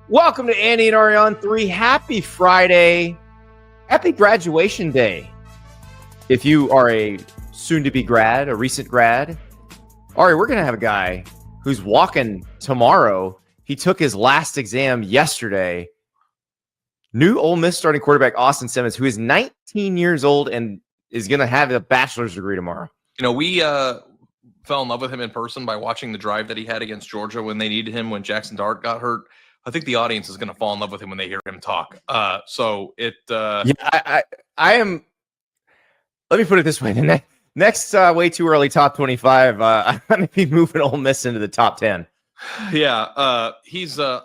Welcome to Andy and Ari on 3. Happy Friday. Happy graduation day. If you are a soon-to-be grad, a recent grad. Ari, we're going to have a guy who's walking tomorrow. He took his last exam yesterday. New Ole Miss starting quarterback Austin Simmons, who is 19 years old and is going to have a bachelor's degree tomorrow. You know, we fell in love with him in person by watching the drive that he had against Georgia when they needed him when Jaxson Dart got hurt. I think the audience is going to fall in love with him when they hear him talk. I am. Let me put it this way: the next way too early top 25. I'm going to be moving Ole Miss into the top 10. Yeah, he's a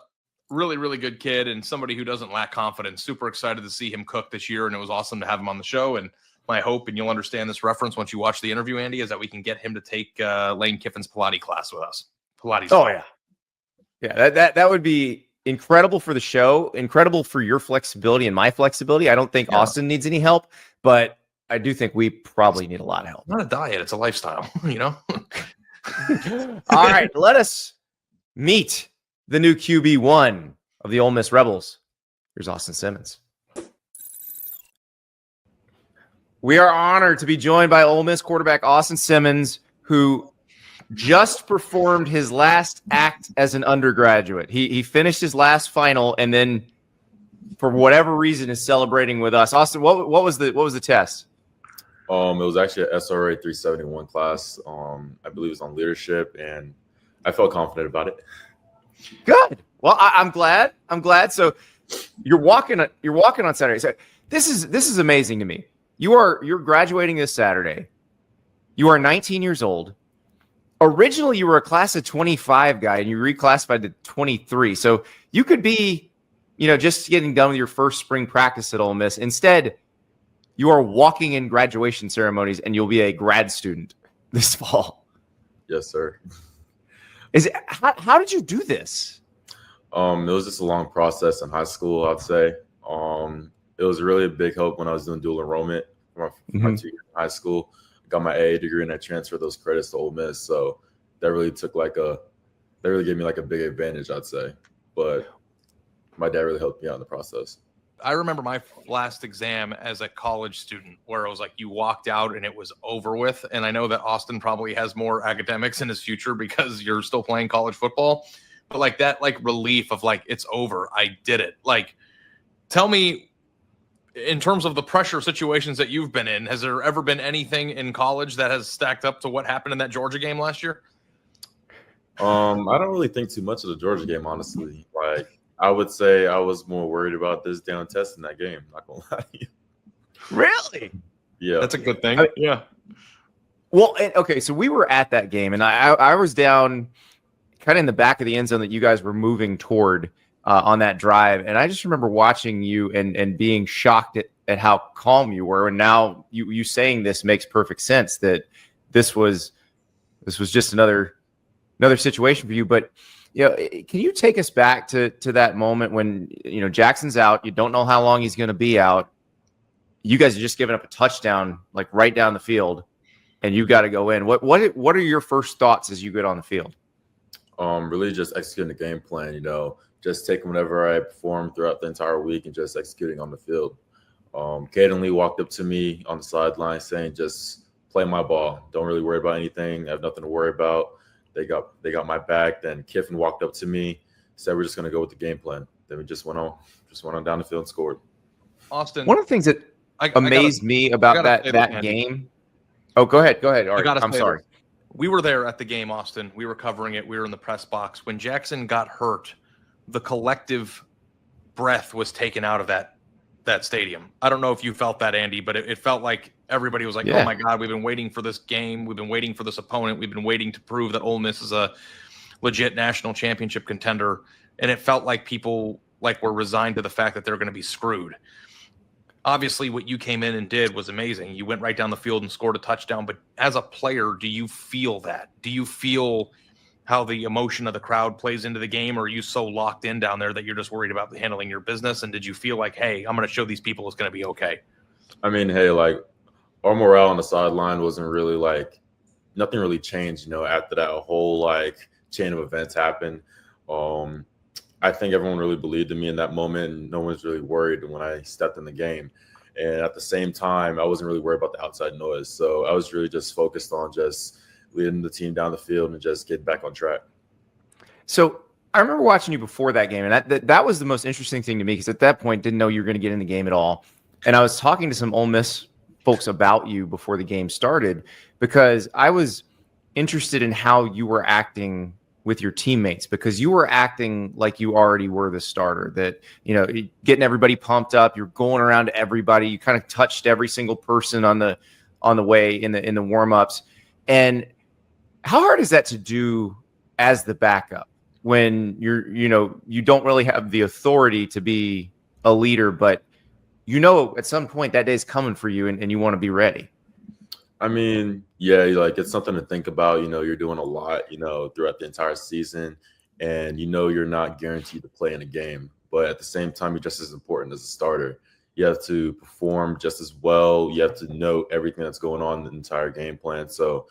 really, really good kid and somebody who doesn't lack confidence. Super excited to see him cook this year, and it was awesome to have him on the show. And my hope, and you'll understand this reference once you watch the interview, Andy, is that we can get him to take Lane Kiffin's Pilates class with us. Pilates. Oh yeah, yeah. That would be incredible for the show. Incredible for your flexibility and my flexibility. I don't think Austin needs any help, but I do think we probably need a lot of help. Not a diet; it's a lifestyle. You know. All right, let us meet the new QB1 of the Ole Miss Rebels. Here's Austin Simmons. We are honored to be joined by Ole Miss quarterback Austin Simmons, who just performed his last act as an undergraduate. He finished his last final, and then, for whatever reason, is celebrating with us. Austin, what was the test? It was actually an SRA 371 class. I believe it was on leadership, and I felt confident about it. Good. Well, I'm glad. So you're walking on Saturday. So this is amazing to me. You're graduating this Saturday. You are 19 years old. Originally, you were a class of 25 guy, and you reclassified to 23. So you could be, just getting done with your first spring practice at Ole Miss. Instead, you are walking in graduation ceremonies, and you'll be a grad student this fall. Yes, sir. How did you do this? It was just a long process in high school, I'd say. It was really a big help when I was doing dual enrollment for my 2 years in high school. I got my AA degree and I transferred those credits to Ole Miss. So that really gave me like a big advantage, I'd say. But my dad really helped me out in the process. I remember my last exam as a college student where it was like you walked out and it was over with. And I know that Austin probably has more academics in his future because you're still playing college football. But like that relief of it's over. I did it. Tell me, in terms of the pressure situations that you've been in, has there ever been anything in college that has stacked up to what happened in that Georgia game last year? I don't really think too much of the Georgia game, honestly. I would say I was more worried about this down test in that game. Not gonna lie to you. Really? Yeah, that's a good thing. Yeah. Well, okay, so we were at that game, and I was down kind of in the back of the end zone that you guys were moving toward on that drive, and I just remember watching you and being shocked at how calm you were. And now you saying this makes perfect sense that this was just another situation for you. But can you take us back to that moment when Jackson's out, you don't know how long he's going to be out, you guys are just giving up a touchdown right down the field, and you got to go in. What are your first thoughts as you get on the field? Really just executing the game plan, just taking whatever I performed throughout the entire week and just executing on the field. Caden Lee walked up to me on the sideline saying, just play my ball. Don't really worry about anything. I have nothing to worry about. They got my back. Then Kiffin walked up to me, said, we're just going to go with the game plan. Then we just went on down the field and scored. Austin. One of the things that amazed me about that game. Oh, go ahead. Art, I'm sorry. We were there at the game, Austin. We were covering it. We were in the press box. When Jaxson got hurt, the collective breath was taken out of that stadium. I don't know if you felt that, Andy, but it felt like everybody was like, oh my God, we've been waiting for this game. We've been waiting for this opponent. We've been waiting to prove that Ole Miss is a legit national championship contender. And it felt like people were resigned to the fact that they're going to be screwed. Obviously, what you came in and did was amazing. You went right down the field and scored a touchdown. But as a player, do you feel that? Do you feel how the emotion of the crowd plays into the game, or are you so locked in down there that you're just worried about handling your business? And did you feel like, hey, I'm going to show these people it's going to be okay? I mean, hey, our morale on the sideline wasn't really nothing really changed, after that whole chain of events happened. I think everyone really believed in me in that moment, and no one's really worried when I stepped in the game. And at the same time, I wasn't really worried about the outside noise. So I was really just focused on just leading the team down the field and just getting back on track. So I remember watching you before that game, and that was the most interesting thing to me because at that point, didn't know you were going to get in the game at all. And I was talking to some Ole Miss folks about you before the game started because I was interested in how you were acting with your teammates because you were acting like you already were the starter, that, you know, getting everybody pumped up. You're going around to everybody. You kind of touched every single person on the way in the warm-ups. And how hard is that to do as the backup when you don't really have the authority to be a leader, but at some point that day is coming for you and you want to be ready? I mean, yeah, like it's something to think about. You're doing a lot, throughout the entire season, and you're not guaranteed to play in a game. But at the same time, you're just as important as a starter. You have to perform just as well. You have to know everything that's going on in the entire game plan. So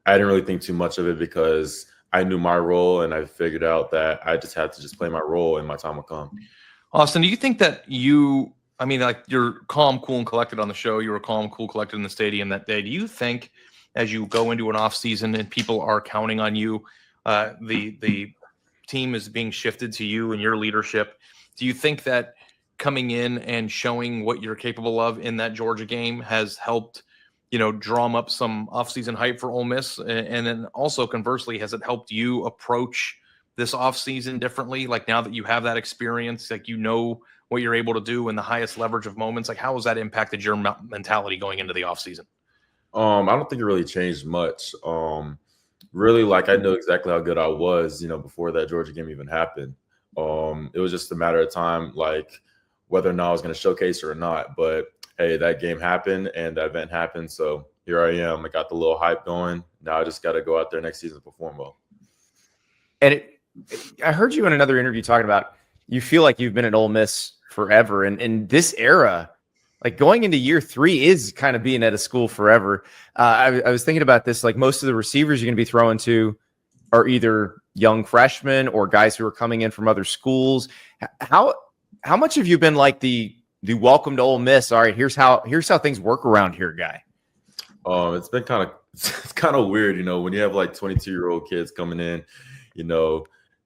I didn't really think too much of it because I knew my role, and I figured out that I just had to just play my role, and my time will come. Austin, do you think that you're calm, cool, and collected on the show. You were calm, cool, collected in the stadium that day. Do you think as you go into an off season and people are counting on you, the team is being shifted to you and your leadership? Do you think that coming in and showing what you're capable of in that Georgia game has helped, drum up some off-season hype for Ole Miss? And then also conversely, has it helped you approach this off-season differently? Like now that you have that experience, like what you're able to do in the highest leverage of moments, like how has that impacted your mentality going into the offseason? I don't think it really changed much. Really, like I know exactly how good I was, before that Georgia game even happened. It was just a matter of time, like whether or not I was going to showcase or not. But hey, that game happened and that event happened. So here I am. I got the little hype going. Now I just got to go out there next season and perform well. And I heard you in another interview talking about you feel like you've been at Ole Miss forever. And in this era, like going into year 3 is kind of being at a school forever. I was thinking about this, like most of the receivers you're going to be throwing to are either young freshmen or guys who are coming in from other schools. How much have you been like the welcome to Ole Miss? All right, here's how things work around here guy? It's been it's kind of weird, when you have like 22-year-old kids coming in,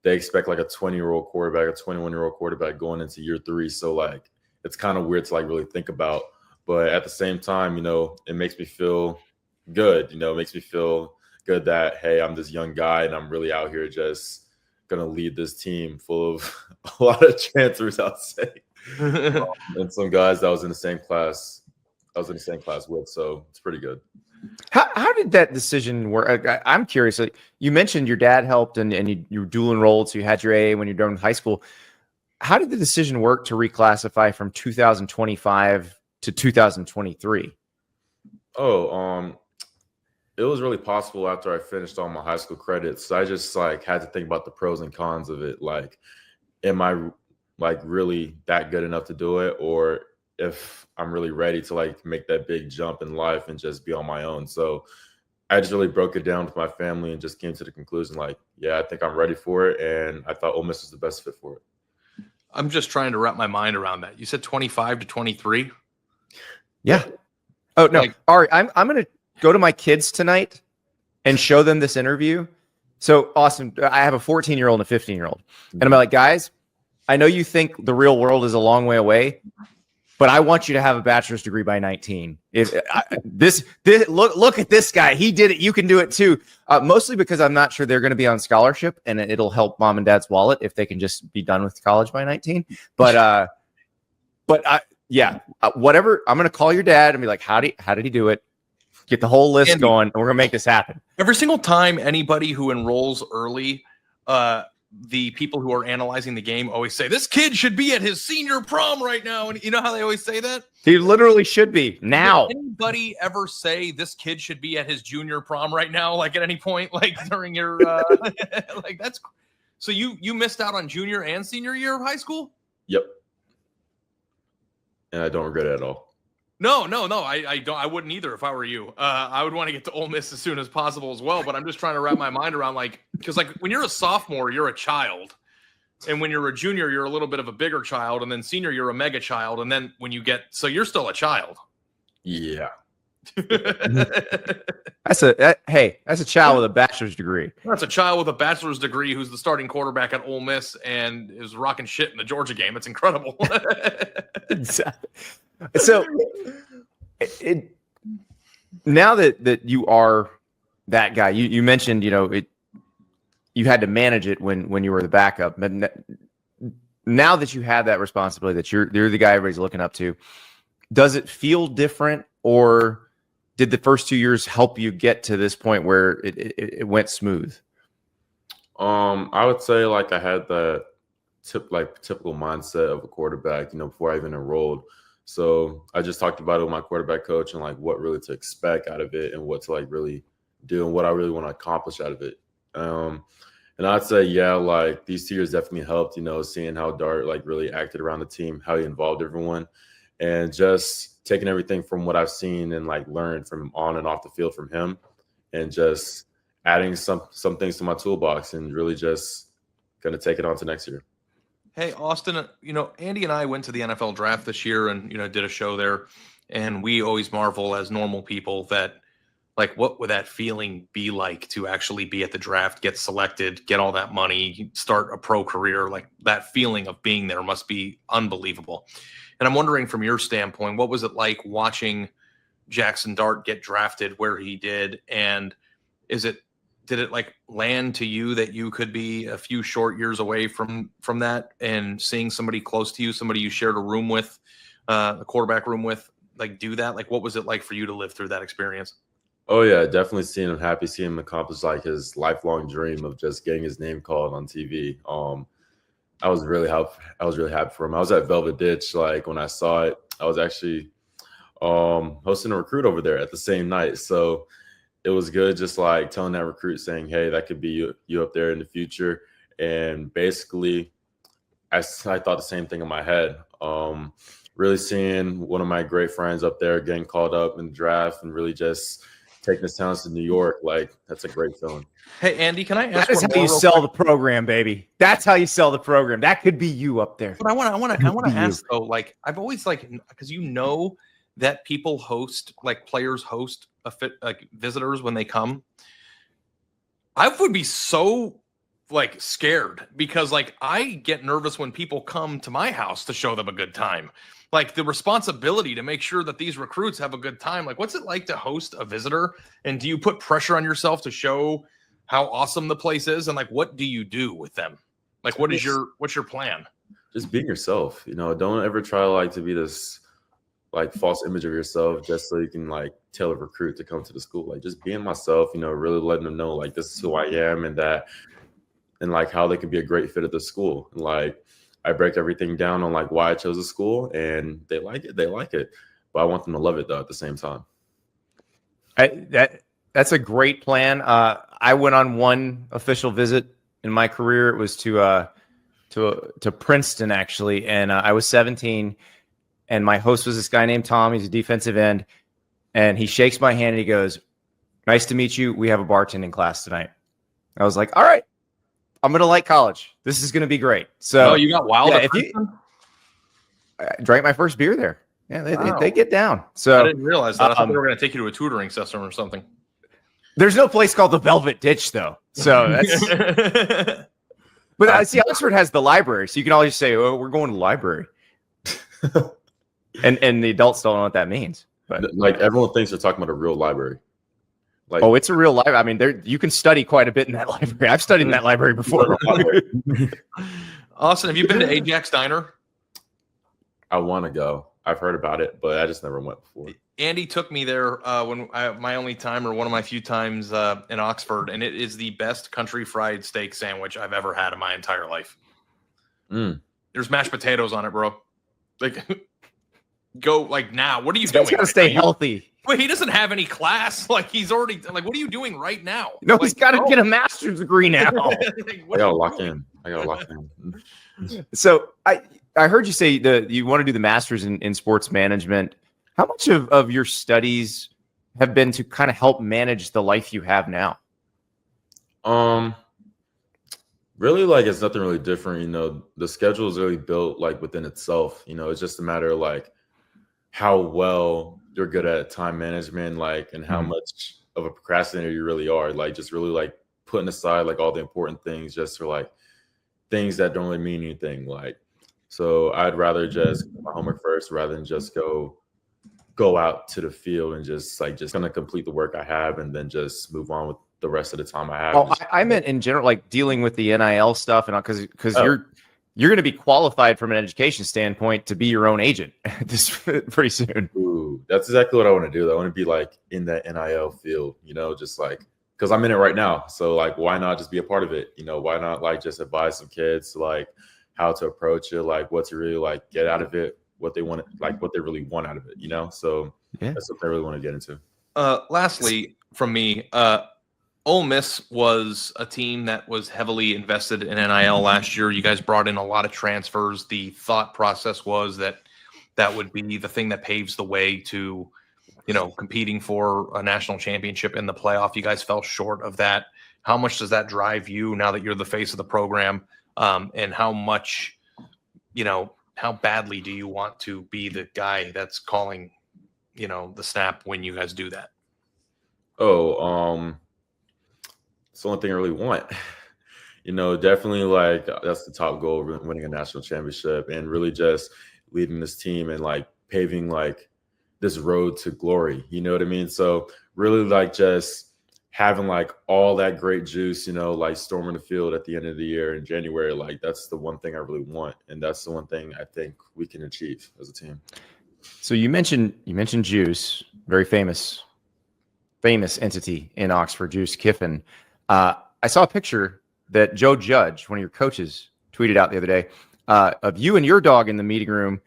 they expect like a 20-year-old quarterback, a 21-year-old quarterback going into year 3. So like, it's kind of weird to like really think about, but at the same time, it makes me feel good. It makes me feel good that, hey, I'm this young guy and I'm really out here just going to lead this team full of a lot of transfers, I'd say. And some guys that I was in the same class with. So it's pretty good. How did that decision work? I'm curious. Like, you mentioned your dad helped and you were dual enrolled, so you had your AA when you're done with high school. How did the decision work to reclassify from 2025 to 2023? It was really possible after I finished all my high school credits. So I just like had to think about the pros and cons of it. Like, am I like really that good enough to do it, or if I'm really ready to like make that big jump in life and just be on my own? So I just really broke it down with my family and just came to the conclusion, like, yeah, I think I'm ready for it. And I thought Ole Miss was the best fit for it. I'm just trying to wrap my mind around that. You said 25 to 23. Yeah. Oh no. All right. I'm going to go to my kids tonight and show them this interview. So Austin, I have a 14-year-old and a 15-year-old, and I'm like, guys, I know you think the real world is a long way away, but I want you to have a bachelor's degree by 19. Look at this guy. He did it. You can do it too. Mostly because I'm not sure they're going to be on scholarship, and it'll help mom and dad's wallet if they can just be done with college by 19. But whatever. I'm going to call your dad and be like, how did he do it? Get the whole list going, and we're going to make this happen. Every single time anybody who enrolls early, the people who are analyzing the game always say, this kid should be at his senior prom right now. And you know how they always say that? He literally should be now. Did anybody ever say this kid should be at his junior prom right now? Like at any point, like during your, like that's, so you missed out on junior and senior year of high school? Yep. And I don't regret it at all. No, I don't. I wouldn't either if I were you. I would want to get to Ole Miss as soon as possible as well. But I'm just trying to wrap my mind around, like, because like when you're a sophomore, you're a child. And when you're a junior, you're a little bit of a bigger child, and then senior, you're a mega child, and then when you get so you're still a child. Yeah. That's a child with a bachelor's degree. That's a child with a bachelor's degree who's the starting quarterback at Ole Miss and is rocking shit in the Georgia game. It's incredible. So, now that you are that guy, you mentioned, you had to manage it when you were the backup, but now that you have that responsibility, that you're the guy everybody's looking up to, does it feel different, or did the first 2 years help you get to this point where it went smooth? I would say like I had the typical mindset of a quarterback, before I even enrolled. So I just talked about it with my quarterback coach and like what really to expect out of it and what to like really do and what I really want to accomplish out of it. And I'd say, yeah, like these 2 years definitely helped, seeing how Dart like really acted around the team, how he involved everyone, and just taking everything from what I've seen and like learned from on and off the field from him, and just adding some things to my toolbox and really just going to take it on to next year. Hey, Austin, Andy and I went to the NFL draft this year and, did a show there, and we always marvel as normal people that, like, what would that feeling be like to actually be at the draft, get selected, get all that money, start a pro career? Like, that feeling of being there must be unbelievable. And I'm wondering from your standpoint, what was it like watching Jaxson Dart get drafted where he did? And did it like land to you that you could be a few short years away from that, and seeing somebody close to you, somebody you shared a room with, a quarterback room with, like do that? Like, what was it like for you to live through that experience? Oh yeah, definitely seeing him happy, seeing him accomplish like his lifelong dream of just getting his name called on TV. I was really happy for him. I was at Velvet Ditch like when I saw it. I was actually hosting a recruit over there at the same night, so it was good just like telling that recruit, saying, hey, that could be you up there in the future. And basically I thought the same thing in my head. Really seeing one of my great friends up there getting called up in the draft and really just taking his talents to New York, like that's a great feeling. Hey, Andy, can I ask? That is how you sell the program, baby. That's how you sell the program. That could be you up there. But I want to ask though, like I've always like, because that people host, like players host like visitors when they come. I would be so like scared because like I get nervous when people come to my house to show them a good time. Like the responsibility to make sure that these recruits have a good time. Like, what's it like to host a visitor? And do you put pressure on yourself to show how awesome the place is? And like, what do you do with them? Like, what's your plan? Just being yourself, don't ever try like to be this like false image of yourself just so you can like tell a recruit to come to the school. Like just being myself, really letting them know like this is who I am and like how they could be a great fit at the school. And like I break everything down on like why I chose the school, and they like it. But I want them to love it though at the same time. That's a great plan. I went on one official visit in my career. It was to Princeton actually, and I was 17, and my host was this guy named Tom. He's a defensive end, and he shakes my hand and he goes, "Nice to meet you. We have a bartending class tonight." I was like, "All right, I'm gonna like college. This is gonna be great." So you got wild. Yeah, I drank my first beer there. Yeah, they get down. So I didn't realize that. I thought they were going to take you to a tutoring session or something. There's no place called the Velvet Ditch, though. So that's. But I see Oxford has the library, so you can always say, "Oh, we're going to the library," and the adults don't know what that means. But like everyone thinks they're talking about a real library. Like, oh, it's a real library. I mean, you can study quite a bit in that library. I've studied in that library before. Austin, have you been to Ajax Diner? I want to go. I've heard about it, but I just never went before. Andy took me there when my only time, or one of my few times in Oxford, and it is the best country fried steak sandwich I've ever had in my entire life. There's mashed potatoes on it, bro. Like, go like now. What are you doing? He's got to stay healthy. Wait, he doesn't have any class. Like he's already like, what are you doing right now? No, like, he's got to get a master's degree now. Like, I gotta lock in. So I heard you say that you want to do the master's in sports management. How much of your studies have been to kind of help manage the life you have now? Really, like it's nothing really different. The schedule is really built like within itself. It's just a matter of like how well you're good at time management, like, and how much of a procrastinator you really are. Like, just really like putting aside like all the important things just for like things that don't really mean anything. Like, so I'd rather just do my homework first rather than just go out to the field and just gonna complete the work I have and then just move on with the rest of the time I have. Oh, I meant in general, like dealing with the NIL stuff, and because you're going to be qualified from an education standpoint to be your own agent this pretty soon. Ooh, that's exactly what I want to do. I want to be like in that NIL field, just like because I'm in it right now. So like, why not just be a part of it? Why not like just advise some kids like how to approach it, like what to really like get out of it, what they want, like what they really want out of it. So that's what I really want to get into. Lastly, from me, Ole Miss was a team that was heavily invested in NIL last year. You guys brought in a lot of transfers. The thought process was that would be the thing that paves the way to, competing for a national championship in the playoff. You guys fell short of that. How much does that drive you now that you're the face of the program? And how much, how badly do you want to be the guy that's calling, the snap when you guys do that? It's the only thing I really want. Definitely like that's the top goal, winning a national championship and really just leading this team and like paving like this road to glory. You know what I mean? So really like just having like all that great juice, like storming the field at the end of the year in January, like that's the one thing I really want. And that's the one thing I think we can achieve as a team. So you mentioned juice, very famous entity in Oxford, Juice Kiffin. I saw a picture that Joe Judge, one of your coaches, tweeted out the other day of you and your dog in the meeting room.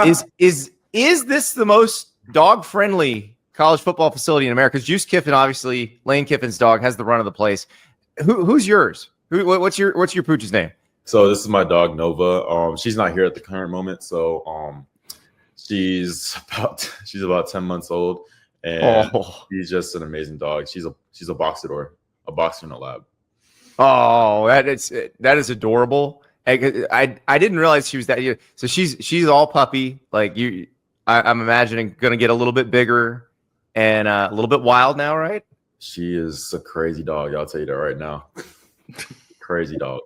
Is this the most dog-friendly college football facility in America? Because Juice Kiffin, obviously, Lane Kiffin's dog, has the run of the place. Who's yours? What's your pooch's name? So this is my dog Nova. She's not here at the current moment. So she's about 10 months old, and she's just an amazing dog. She's a boxador. A boxer in a lab. Oh, that is adorable. I didn't realize she was that. So she's all puppy. Like you, I'm imagining going to get a little bit bigger and a little bit wild now, right? She is a crazy dog. I'll tell you that right now. Crazy dog.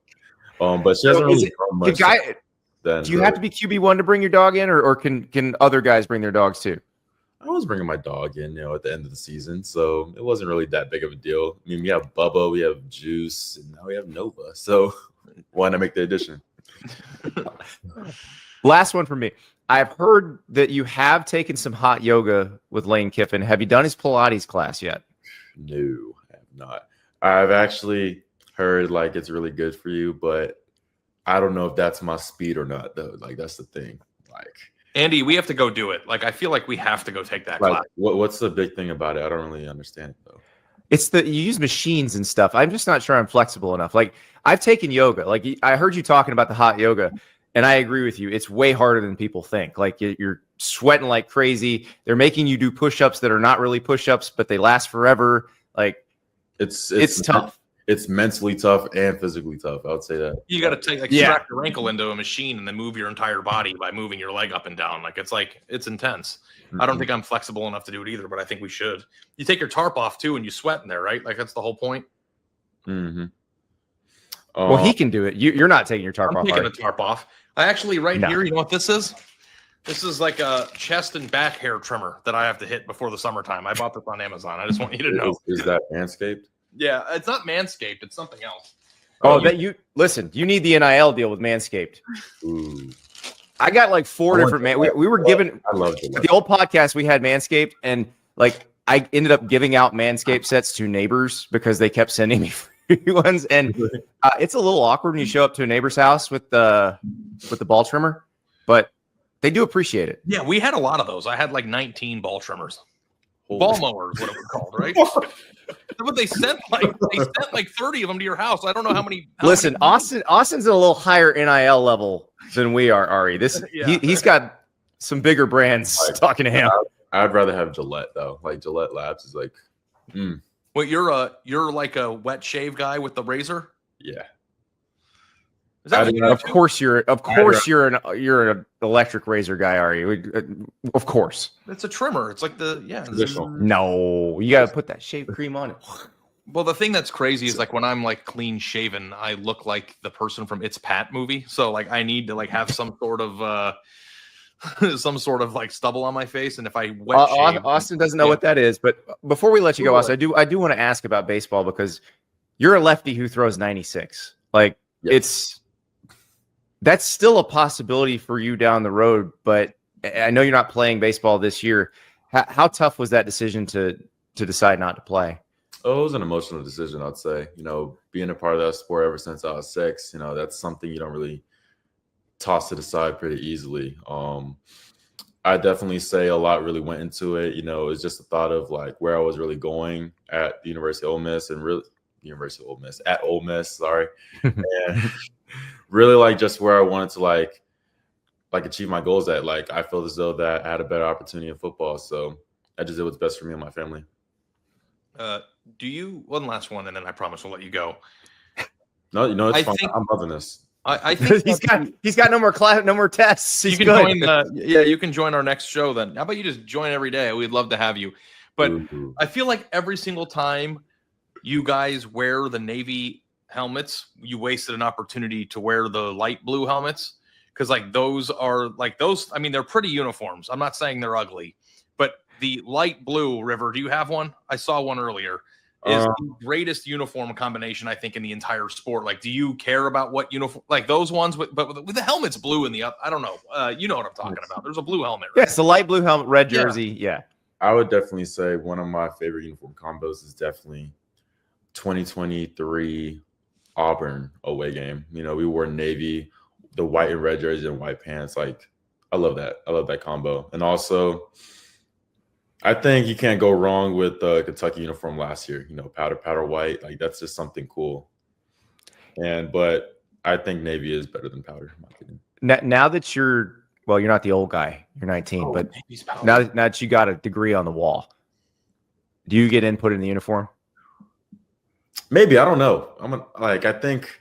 But she doesn't really grow much. Do you have to be QB1 to bring your dog in, or can other guys bring their dogs too? I was bringing my dog in, at the end of the season, so it wasn't really that big of a deal. I mean, we have Bubba, we have Juice, and now we have Nova. So why not make the addition? Last one for me. I've heard that you have taken some hot yoga with Lane Kiffin. Have you done his Pilates class yet? No, I have not. I've actually heard like it's really good for you, but I don't know if that's my speed or not, though. Like that's the thing. Like, Andy, we have to go do it. Like, I feel like we have to go take that like, class. What's the big thing about it? I don't really understand it, though. It's you use machines and stuff. I'm just not sure I'm flexible enough. Like, I've taken yoga. Like, I heard you talking about the hot yoga, and I agree with you. It's way harder than people think. Like, you're sweating like crazy. They're making you do push-ups that are not really push-ups, but they last forever. Like, it's tough. It's mentally tough and physically tough. I would say that. You got to strap your ankle into a machine and then move your entire body by moving your leg up and down. It's intense. Mm-hmm. I don't think I'm flexible enough to do it either, but I think we should. You take your tarp off too and you sweat in there, right? Like that's the whole point. Mm-hmm. Well, he can do it. You're not taking your tarp off. I'm taking the tarp off. I actually here, you know what this is? This is like a chest and back hair trimmer that I have to hit before the summertime. I bought this on Amazon. I just want you to know. Is that Manscaped? Yeah, it's not Manscaped. It's something else. You need the NIL deal with Manscaped. Ooh. I got like 4 different we were given. I love it. The old podcast we had Manscaped, and like I ended up giving out Manscaped sets to neighbors because they kept sending me free ones, and it's a little awkward when you show up to a neighbor's house with the ball trimmer, but they do appreciate it. Yeah, we had a lot of those. I had like 19 ball trimmers. Ball mowers, what it was called, right? But they sent like 30 of them to your house. I don't know how many. Listen, Austin's at a little higher NIL level than we are, Ari. He's got some bigger brands talking to him. I'd rather have Gillette though. Like Gillette Labs is like. Well, you're like a wet shave guy with the razor. Yeah. Is that what you do Of too? course you're an electric razor guy, are you? Of course. It's a trimmer. It's like Traditional. No, you got to put that shave cream on it. Well, the thing that's crazy is like when I'm like clean shaven, I look like the person from It's Pat movie. So like I need to like have some sort of like stubble on my face, and if I wet shave, Austin doesn't know what that is, but before we let you go, Austin, I do want to ask about baseball because you're a lefty who throws 96. Like that's still a possibility for you down the road, but I know you're not playing baseball this year. How tough was that decision to decide not to play? Oh, it was an emotional decision, I'd say. Being a part of that sport ever since I was 6, that's something you don't really toss to the side pretty easily. I definitely say a lot really went into it. It's just the thought of like where I was really going at the University of Ole Miss at Ole Miss, sorry. And really like just where I wanted to like achieve my goals at. Like I felt as though that I had a better opportunity in football. So I just did what's best for me and my family. One last one, and then I promise we'll let you go. No, it's fine. I'm loving this. I think he's got no more class, no more tests. You can join. You can join our next show. Then how about you just join every day? We'd love to have you. But I feel like every single time you guys wear the Navy helmets, you wasted an opportunity to wear the light blue helmets, because like those are like those. I mean, they're pretty uniforms. I'm not saying they're ugly, but the light blue, River, do you have one? I saw one earlier. Is the greatest uniform combination I think in the entire sport. Like, do you care about what uniform? Like those ones, but with the helmet's blue in the up. I don't know. You know what I'm talking about. There's a blue helmet. Right? Yes, the light blue helmet, red jersey. Yeah. I would definitely say one of my favorite uniform combos is definitely 2023 Auburn away game. We wore Navy, the white and red jersey and white pants. Like, I love that. I love that combo. And also, I think you can't go wrong with the Kentucky uniform last year. Powder white. Like, that's just something cool. But I think Navy is better than powder, in my opinion. Now that you're not the old guy. You're 19, but now that you got a degree on the wall, do you get input in the uniform? Maybe, I don't know. I think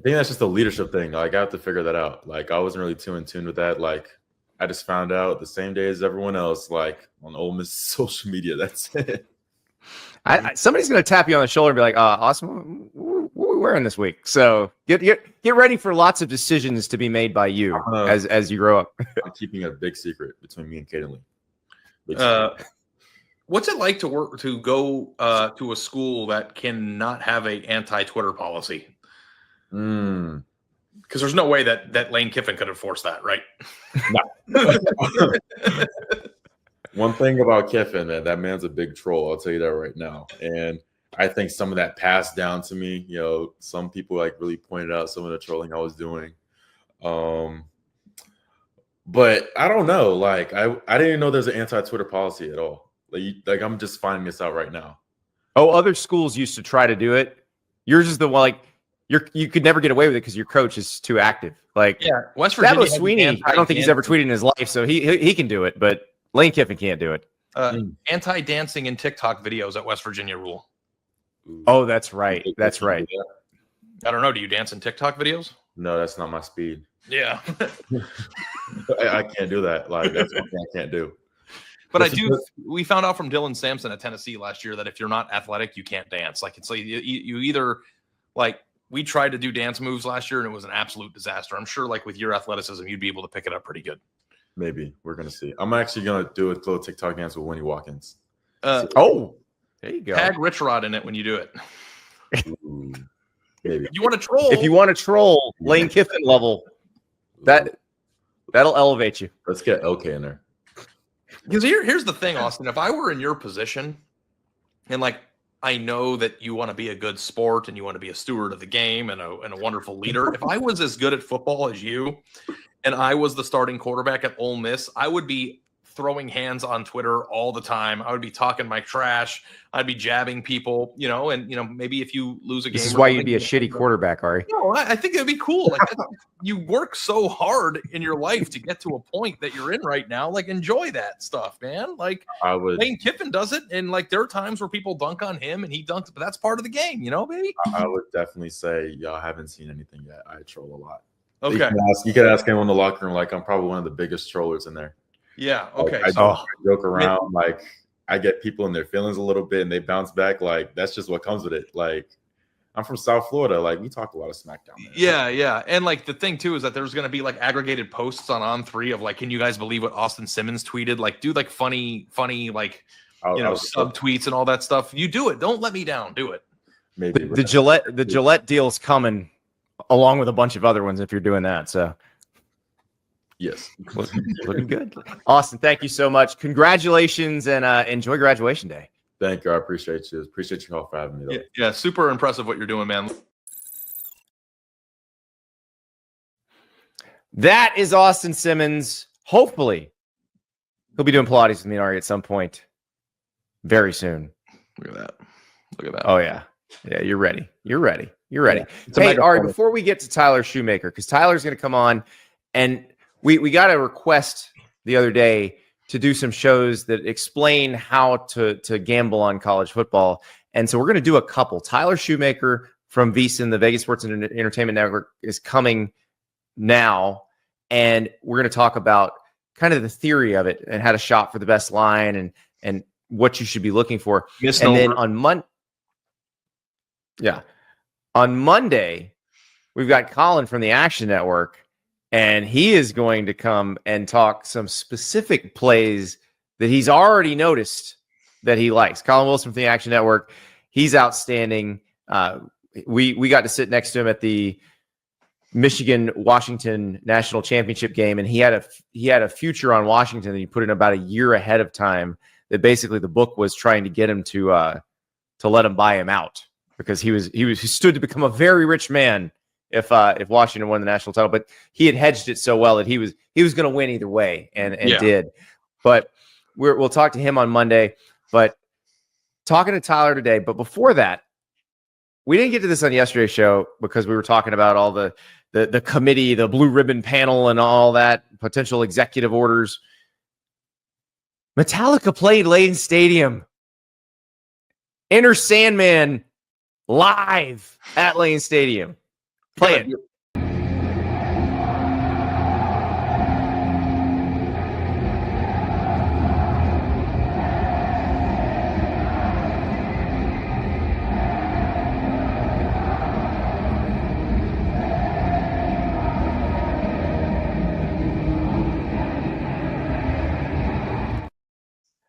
that's just a leadership thing. Like, I have to figure that out. Like, I wasn't really too in tune with that. Like, I just found out the same day as everyone else, like on Ole Miss social media. That's it. Somebody's going to tap you on the shoulder and be like, Austin, what are we wearing this week? So get ready for lots of decisions to be made by you as you grow up. I'm keeping a big secret between me and Kaden Lee. What's it like to go to a school that cannot have a anti-Twitter policy? Because there's no way that Lane Kiffin could enforce that, right? No. One thing about Kiffin, that man's a big troll. I'll tell you that right now. And I think some of that passed down to me. Some people like really pointed out some of the trolling I was doing. But I don't know. Like I didn't even know there's an anti-Twitter policy at all. Like I'm just finding this out right now. Oh, other schools used to try to do it. Yours is the one like. You could never get away with it because your coach is too active. Like, West Virginia. Sweeney, I don't think he's ever tweeted in his life, so he can do it, but Lane Kiffin can't do it. Anti-dancing in TikTok videos at West Virginia rule. Oh, that's right. That's right. I don't know. Do you dance in TikTok videos? No, that's not my speed. Yeah. I can't do that. Like, that's one thing I can't do. But we found out from Dylan Sampson at Tennessee last year that if you're not athletic, you can't dance. Like, it's like you either like. We tried to do dance moves last year, and it was an absolute disaster. I'm sure, like, with your athleticism, you'd be able to pick it up pretty good. Maybe. We're going to see. I'm actually going to do a little TikTok dance with Winnie Watkins. There you go. Tag Rich Rod in it when you do it. Ooh, maybe. You want to troll. If you want to troll Lane Kiffin level, that'll elevate you. Let's get LK in there. Because here's the thing, Austin. If I were in your position, and, like, I know that you want to be a good sport and you want to be a steward of the game and a wonderful leader. If I was as good at football as you and I was the starting quarterback at Ole Miss, I would be throwing hands on Twitter all the time. I would be talking my trash. I'd be jabbing people, and maybe if you lose a game, This is why you'd be a shitty quarterback, Ari. No, I think it'd be cool. Like you work so hard in your life to get to a point that you're in right now. Like enjoy that stuff, man. Like Lane Kiffin does it, and like there are times where people dunk on him and he dunks, but that's part of the game, baby. I would definitely say y'all haven't seen anything yet. I troll a lot. Okay. You could ask him in the locker room. Like I'm probably one of the biggest trollers in there. Yeah. Okay. Like, I joke around. Like I get people in their feelings a little bit, and they bounce back. Like that's just what comes with it. Like I'm from South Florida. Like we talk a lot of smack down there. Yeah. And like the thing too is that there's going to be like aggregated posts on 3 of like, can you guys believe what Austin Simmons tweeted? Like do like funny like sub tweets and all that stuff. You do it. Don't let me down. Do it. Maybe the Gillette deal's coming, along with a bunch of other ones. If you're doing that, so. Yes. Looking good. Austin, thank you so much. Congratulations and enjoy graduation day. Thank you. I appreciate you. Appreciate you all for having me. Yeah, super impressive what you're doing, man. That is Austin Simmons. Hopefully, he'll be doing Pilates with me and Ari at some point very soon. Look at that. Oh, yeah. Yeah, you're ready. Yeah. Hey, Ari, before we get to Tyler Shoemaker, because Tyler's going to come on, and we got a request the other day to do some shows that explain how to gamble on college football. And so we're going to do a couple. Tyler Shoemaker from VSiN, the Vegas Sports and Entertainment Network, is coming now. And we're going to talk about kind of the theory of it and how to shop for the best line and what you should be looking for. And then on Monday, we've got Colin from the Action Network. And he is going to come and talk some specific plays that he's already noticed that he likes. Colin Wilson from the Action Network, he's outstanding. We got to sit next to him at the Michigan-Washington National Championship game, and he had a future on Washington that he put in about a year ahead of time. That basically the book was trying to get him to let him buy him out because he stood to become a very rich man if Washington won the national title, but he had hedged it so well that he was going to win either way and did. But we'll talk to him on Monday, but talking to Tyler today. But before that, we didn't get to this on yesterday's show because we were talking about all the committee, the blue ribbon panel and all that potential executive orders. Metallica played Lane Stadium. Enter Sandman live at Lane Stadium. Play it.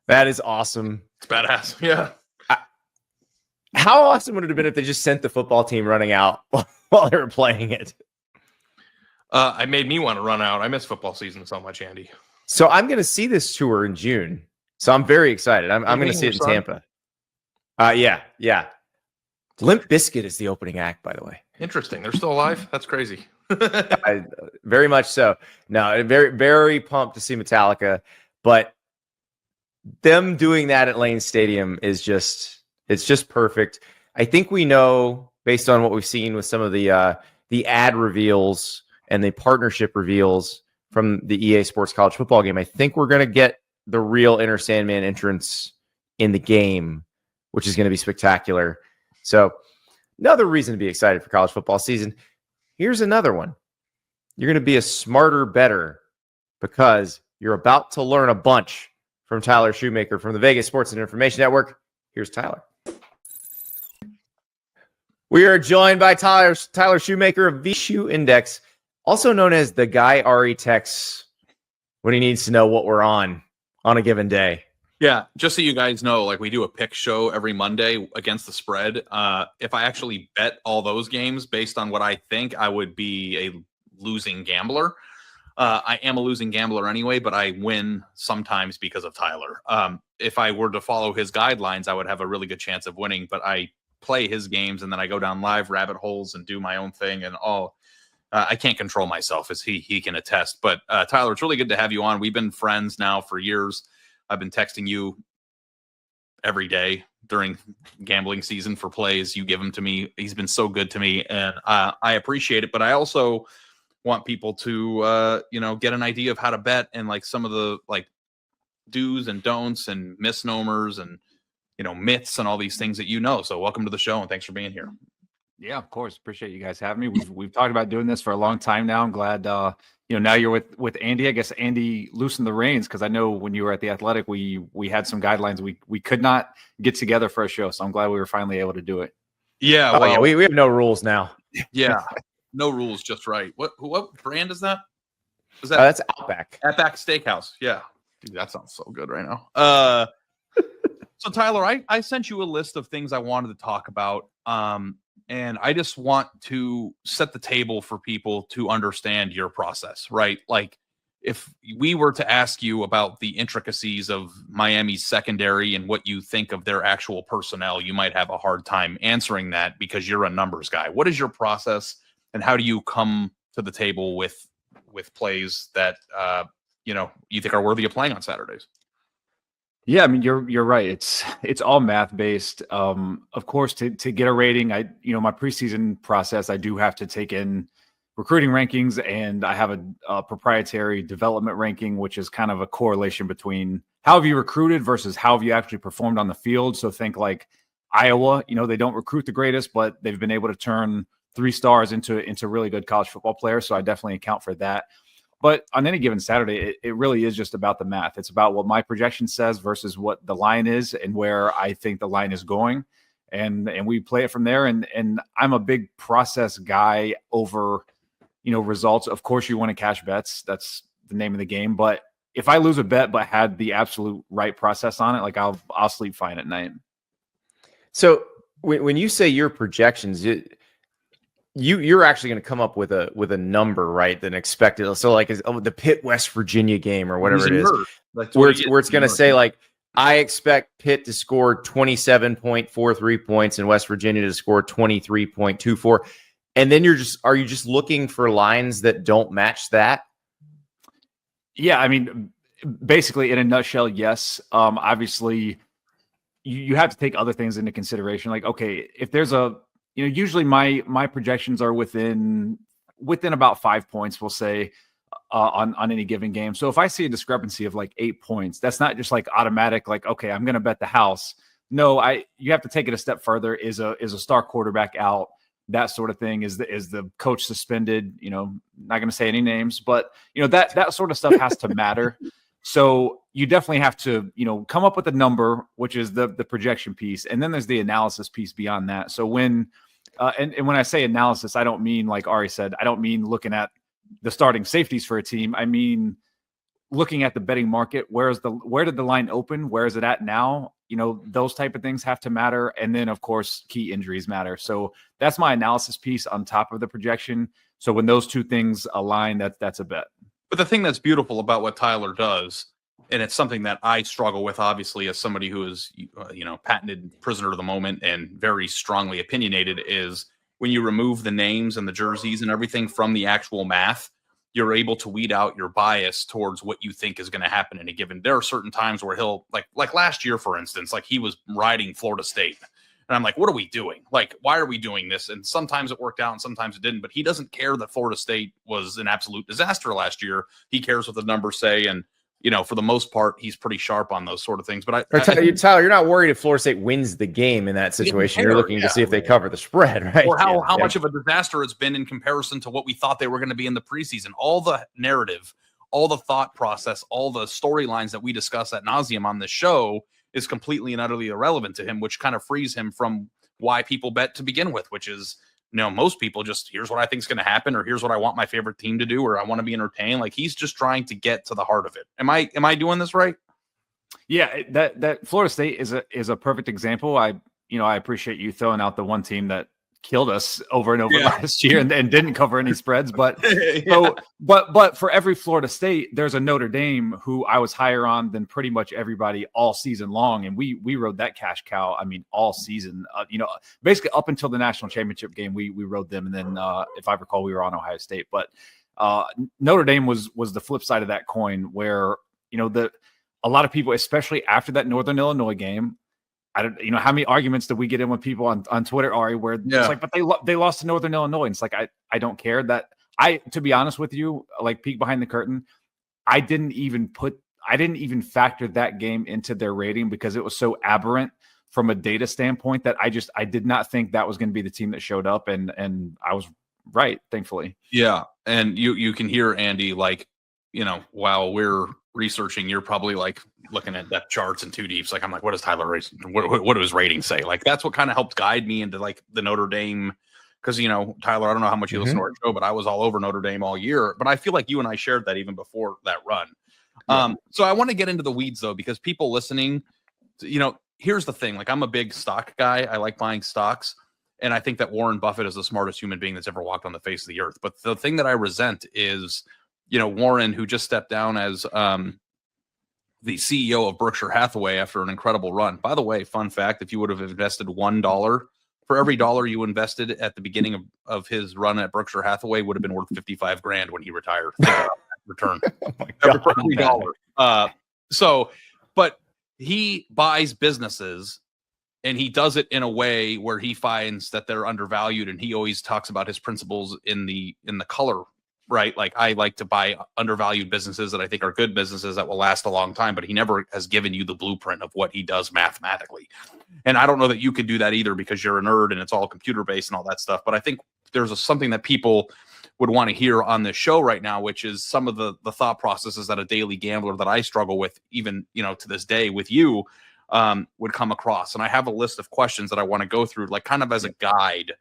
That is awesome. It's badass. Yeah. How awesome would it have been if they just sent the football team running out while they were playing it? It made me want to run out. I miss football season so much, Andy. So I'm going to see this tour in June. So I'm very excited. I'm going to see it in Tampa. Yeah. Limp Bizkit is the opening act, by the way. Interesting. They're still alive? That's crazy. Very much so. No, very, very pumped to see Metallica. But them doing that at Lane Stadium is just perfect. I think we know, based on what we've seen with some of the ad reveals and the partnership reveals from the EA Sports College Football game, I think we're going to get the real Enter Sandman entrance in the game, which is going to be spectacular. So another reason to be excited for college football season. Here's another one. You're going to be a smarter, better because you're about to learn a bunch from Tyler Shoemaker from the Vegas Sports and Information Network. Here's Tyler. We are joined by Tyler Shoemaker of VShoe Index, also known as the guy Ari texts when he needs to know what we're on a given day. Yeah, just so you guys know, like we do a pick show every Monday against the spread. If I actually bet all those games based on what I think, I would be a losing gambler. I am a losing gambler anyway, but I win sometimes because of Tyler. If I were to follow his guidelines, I would have a really good chance of winning, but I play his games and then I go down live rabbit holes and do my own thing and I can't control myself, as he can attest. But Tyler, it's really good to have you on. We've been friends now for years. I've been texting you every day during gambling season for plays. You give them to me. He's been so good to me, and I appreciate it. But I also want people to get an idea of how to bet and like some of the like do's and don'ts and misnomers and myths and all these things that So welcome to the show and thanks for being here. Yeah, of course. Appreciate you guys having me. We've talked about doing this for a long time now. I'm glad now you're with Andy. I guess Andy loosened the reins, because I know when you were at the Athletic, we had some guidelines. We could not get together for a show, so I'm glad we were finally able to do it. Yeah, well, we have no rules now. Yeah, no rules, just right. What brand is that? Is that that's Outback? Outback Steakhouse. Yeah, dude, that sounds so good right now. So Tyler, I sent you a list of things I wanted to talk about. And I just want to set the table for people to understand your process, right? Like, if we were to ask you about the intricacies of Miami's secondary and what you think of their actual personnel, you might have a hard time answering that because you're a numbers guy. What is your process, and how do you come to the table with plays that you think are worthy of playing on Saturdays? Yeah, I mean, you're right. It's all math based. Of course, to get a rating, my preseason process, I do have to take in recruiting rankings, and I have a proprietary development ranking, which is kind of a correlation between how have you recruited versus how have you actually performed on the field. So think like Iowa, they don't recruit the greatest, but they've been able to turn 3 stars into really good college football players. So I definitely account for that. But on any given Saturday, it really is just about the math. It's about what my projection says versus what the line is and where I think the line is going. And we play it from there. And I'm a big process guy over, results. Of course, you want to cash bets. That's the name of the game. But if I lose a bet but had the absolute right process on it, like I'll sleep fine at night. So when you say your projections, you're actually going to come up with a number, right? Than expected. So like the Pitt West Virginia game or whatever it is, where it's going to say like, I expect Pitt to score 27.43 points and West Virginia to score 23.24. And then are you just looking for lines that don't match that? Yeah. I mean, basically in a nutshell, yes. Obviously you have to take other things into consideration. Like, okay, if there's usually my projections are within about 5 points, we'll say, on any given game. So if I see a discrepancy of like 8 points, that's not just like automatic, like, okay, I'm going to bet the house. No, you have to take it a step further. Is a star quarterback out? That sort of thing. Is the coach suspended? Not going to say any names, but that sort of stuff has to matter. So you definitely have to, come up with a number, which is the projection piece. And then there's the analysis piece beyond that. So when I say analysis, I don't mean, like Ari said, I don't mean looking at the starting safeties for a team. I mean, looking at the betting market, where did the line open? Where is it at now? Those type of things have to matter. And then of course, key injuries matter. So that's my analysis piece on top of the projection. So when those two things align, that's a bet. But the thing that's beautiful about what Tyler does, and it's something that I struggle with, obviously, as somebody who is, patented prisoner of the moment and very strongly opinionated, is when you remove the names and the jerseys and everything from the actual math, you're able to weed out your bias towards what you think is going to happen in a given. There are certain times where he'll like last year, for instance, like he was riding Florida State. And I'm like, what are we doing? Like, why are we doing this? And sometimes it worked out and sometimes it didn't. But he doesn't care that Florida State was an absolute disaster last year. He cares what the numbers say. And, for the most part, he's pretty sharp on those sort of things. But Tyler, you're not worried if Florida State wins the game in that situation. You're looking to see if they cover the spread, right? Or how much of a disaster it's been in comparison to what we thought they were going to be in the preseason. All the narrative, all the thought process, all the storylines that we discuss ad nauseum on this show is completely and utterly irrelevant to him, which kind of frees him from why people bet to begin with, which is, most people just, here's what I think is going to happen, or here's what I want my favorite team to do, or I want to be entertained. Like, he's just trying to get to the heart of it. Am I doing this right? Yeah, that Florida State is a perfect example. I appreciate you throwing out the one team that killed us over and over Yeah. last year and didn't cover any spreads. But Yeah. but for every Florida State, there's a Notre Dame who I was higher on than pretty much everybody all season long, and we rode that cash cow. I mean, all season. Basically up until the national championship game, we rode them, and then if I recall, we were on Ohio State. But Notre Dame was the flip side of that coin, where a lot of people, especially after that Northern Illinois game. I don't, how many arguments did we get in with people on Twitter, Ari, where it's like, but they lost to Northern Illinois. And it's like, I don't care that to be honest with you, like peek behind the curtain, I didn't even factor that game into their rating because it was so aberrant from a data standpoint that I did not think that was going to be the team that showed up. And I was right, thankfully. Yeah. And you can hear Andy, like, while we're researching, you're probably like looking at depth charts and two deeps. Like, I'm like, what does Tyler race? What do his ratings say? Like, that's what kind of helped guide me into like the Notre Dame. Cause Tyler, I don't know how much you listen to our show, but I was all over Notre Dame all year, but I feel like you and I shared that even before that run. Yeah. So I want to get into the weeds though, because people listening, here's the thing. Like, I'm a big stock guy. I like buying stocks. And I think that Warren Buffett is the smartest human being that's ever walked on the face of the earth. But the thing that I resent is, Warren, who just stepped down as the CEO of Berkshire Hathaway after an incredible run. By the way, fun fact, if you would have invested $1 for every dollar you invested at the beginning of his run at Berkshire Hathaway would have been worth $55,000 when he retired. Think about that return. Oh my God. Every dollar. But he buys businesses and he does it in a way where he finds that they're undervalued. And he always talks about his principles in the color, right? Like, I like to buy undervalued businesses that I think are good businesses that will last a long time, but he never has given you the blueprint of what he does mathematically. And I don't know that you could do that either because you're a nerd and it's all computer based and all that stuff. But I think there's something that people would want to hear on this show right now, which is some of the thought processes that a daily gambler that I struggle with, even, to this day with you, would come across. And I have a list of questions that I want to go through, like kind of as a guide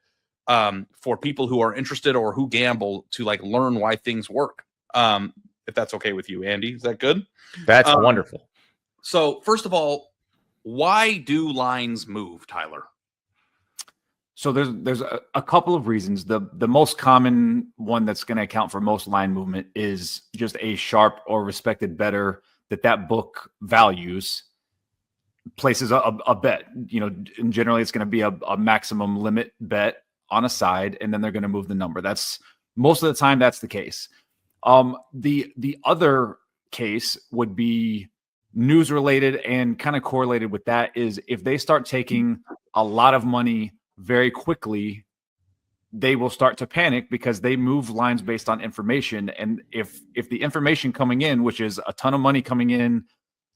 for people who are interested or who gamble to like learn why things work. If that's okay with you, Andy, is that good? That's wonderful. So first of all, why do lines move, Tyler? So there's a couple of reasons. The most common one that's going to account for most line movement is just a sharp or respected bettor that book values places a bet. And generally it's going to be a maximum limit bet on a side, and then they're going to move the number. That's most of the time that's the case. The other case would be news related, and kind of correlated with that is if they start taking a lot of money very quickly, they will start to panic because they move lines based on information. And if the information coming in, which is a ton of money coming in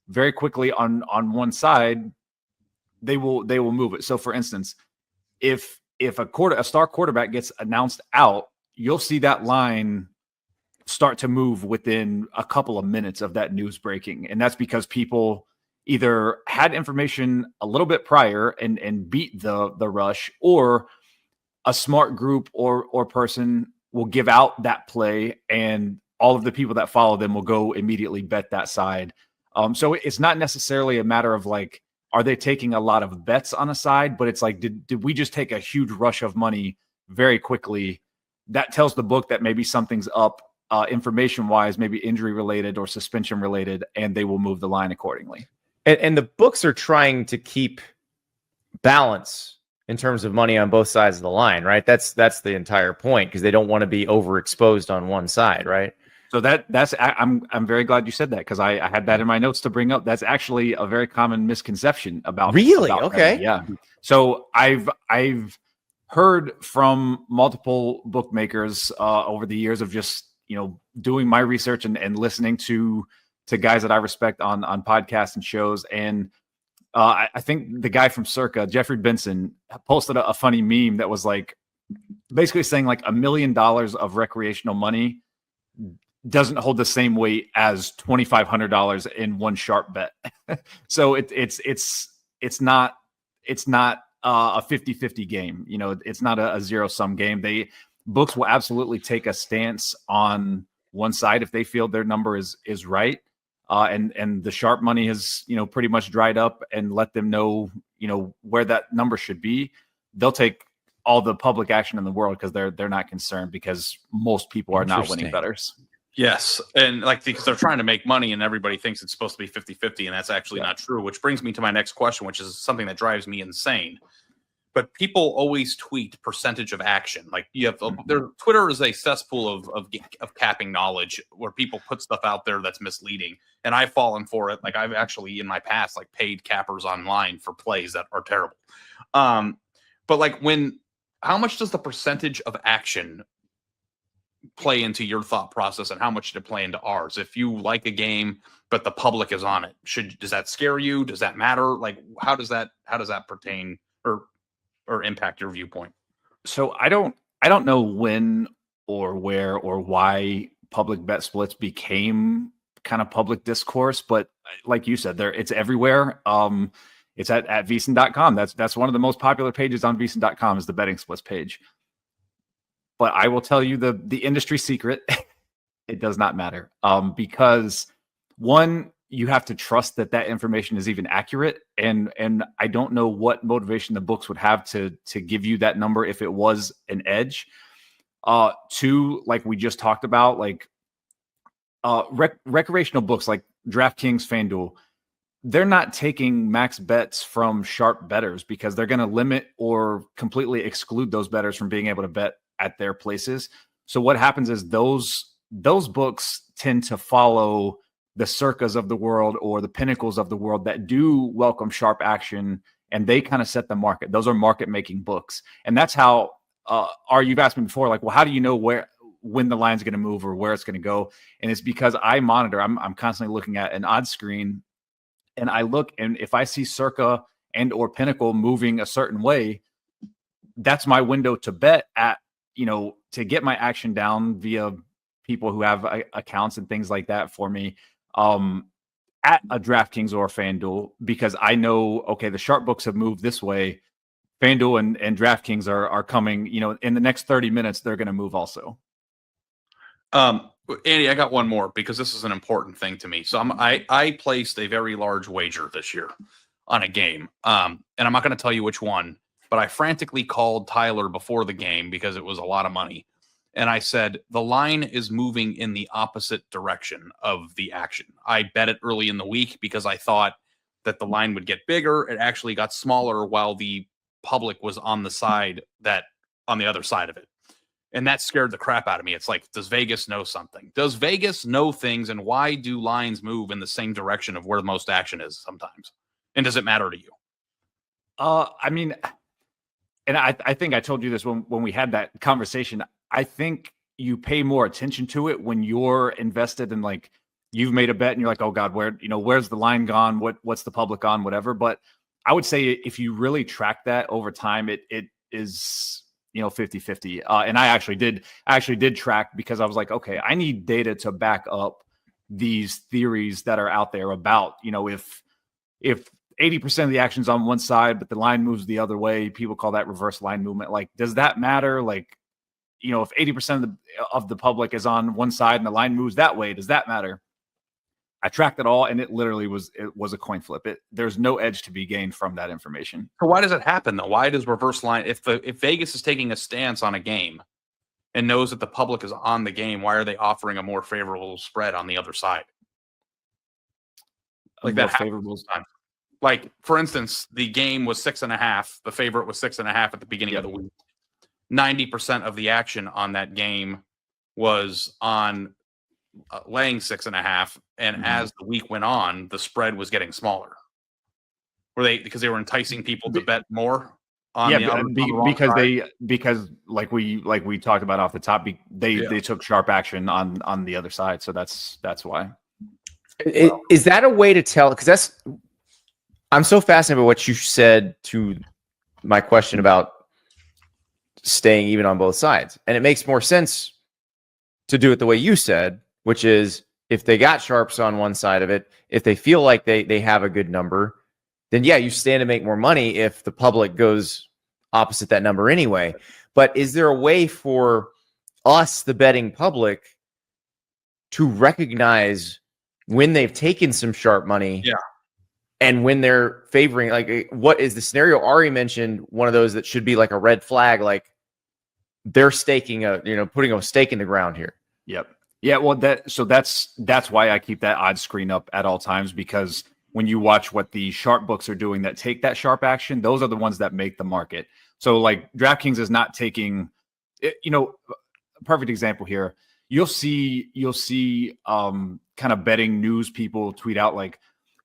very quickly on one side, they will move it. So for instance, if a star quarterback gets announced out, you'll see that line start to move within a couple of minutes of that news breaking. And that's because people either had information a little bit prior and beat the rush, or a smart group or person will give out that play, and all of the people that follow them will go immediately bet that side. So it's not necessarily a matter of like, are they taking a lot of bets on a side, but it's like, did we just take a huge rush of money very quickly? That tells the book that maybe something's up information wise, maybe injury related or suspension related, and they will move the line accordingly. And the books are trying to keep balance in terms of money on both sides of the line, right? That's the entire point, because they don't want to be overexposed on one side, right? So I'm very glad you said that, because I had that in my notes to bring up. That's actually a very common misconception about really about okay betting. Yeah. So I've heard from multiple bookmakers over the years of just doing my research and listening to guys that I respect on podcasts and shows. And I think the guy from Circa, Jeffrey Benson, posted a funny meme that was like basically saying like $1 million of recreational money doesn't hold the same weight as $2,500 in one sharp bet. So it's not a 50-50 game. It's not a zero-sum game. Books will absolutely take a stance on one side if they feel their number is right. And the sharp money has, pretty much dried up, and let them know, where that number should be. They'll take all the public action in the world because they're not concerned because most people are not winning bettors. Yes. And like, because they're trying to make money and everybody thinks it's supposed to be 50-50, and that's actually not true, which brings me to my next question, which is something that drives me insane. But people always tweet percentage of action. Like you have their Twitter is a cesspool of capping knowledge where people put stuff out there that's misleading. And I've fallen for it. Like I've actually in my past, like paid cappers online for plays that are terrible. But like how much does the percentage of action play into your thought process, and how much did it play into ours? If you like a game, but the public is on it, does that scare you? Does that matter? Like, how does that pertain or impact your viewpoint? So I don't know when or where or why public bet splits became kind of public discourse, but like you said, it's everywhere. It's at VSiN.com. That's one of the most popular pages on VSiN.com is the betting splits page. But I will tell you the industry secret. It does not matter. Because one, you have to trust that information is even accurate. And I don't know what motivation the books would have to give you that number if it was an edge. Two, like we just talked about, like recreational books like DraftKings, FanDuel, they're not taking max bets from sharp bettors because they're going to limit or completely exclude those bettors from being able to bet at their places. So what happens is those books tend to follow the Circas of the world or the Pinnacles of the world that do welcome sharp action, and they kind of set the market. Those are market making books. And that's how you've asked me before, like, well, how do you know when the line's going to move or where it's going to go? And it's because I monitor, I'm constantly looking at an odds screen, and I look, and if I see Circa and or Pinnacle moving a certain way, that's my window to bet at, to get my action down via people who have accounts and things like that for me at a DraftKings or FanDuel, because I know, okay, the sharp books have moved this way. FanDuel and DraftKings are coming, in the next 30 minutes, they're going to move also. Andy, I got one more because this is an important thing to me. So I placed a very large wager this year on a game. And I'm not going to tell you which one, but I frantically called Tyler before the game because it was a lot of money. And I said, the line is moving in the opposite direction of the action. I bet it early in the week because I thought that the line would get bigger. It actually got smaller while the public was on the other side of it. And that scared the crap out of me. It's like, does Vegas know something? Does Vegas know things? And why do lines move in the same direction of where the most action is sometimes? And does it matter to you? I mean, and I think I told you this when we had that conversation. I think you pay more attention to it when you're invested in, like, you've made a bet and you're like, oh God, where's the line gone? What's the public on, whatever. But I would say if you really track that over time, it is, 50-50. And I actually did track because I was like, okay, I need data to back up these theories that are out there about, if 80% of the action's on one side, but the line moves the other way, people call that reverse line movement. Like, does that matter? Like, if 80% of the public is on one side and the line moves that way, does that matter? I tracked it all, and it literally was a coin flip. There's no edge to be gained from that information. So why does it happen though? Why does reverse line, if Vegas is taking a stance on a game and knows that the public is on the game, why are they offering a more favorable spread on the other side? Like that favorable time. Like, for instance, the game was 6.5. The favorite was 6.5 at the beginning of the week. 90% of the action on that game was on laying 6.5, and as the week went on, the spread was getting smaller. Because they were enticing people to bet more on because like we talked about off the top, they took sharp action on the other side, so that's why. Is that a way to tell? Because I'm so fascinated by what you said to my question about staying even on both sides. And it makes more sense to do it the way you said, which is if they got sharps on one side of it, if they feel like they have a good number, then you stand to make more money if the public goes opposite that number anyway. But is there a way for us, the betting public, to recognize when they've taken some sharp money And when they're favoring, like, what is the scenario Ari mentioned? One of those that should be like a red flag, like they're staking putting a stake in the ground here. Yep. Yeah. Well, that's why I keep that odds screen up at all times, because when you watch what the sharp books are doing that take that sharp action, those are the ones that make the market. So like DraftKings is not taking, a perfect example here. You'll see kind of betting news people tweet out like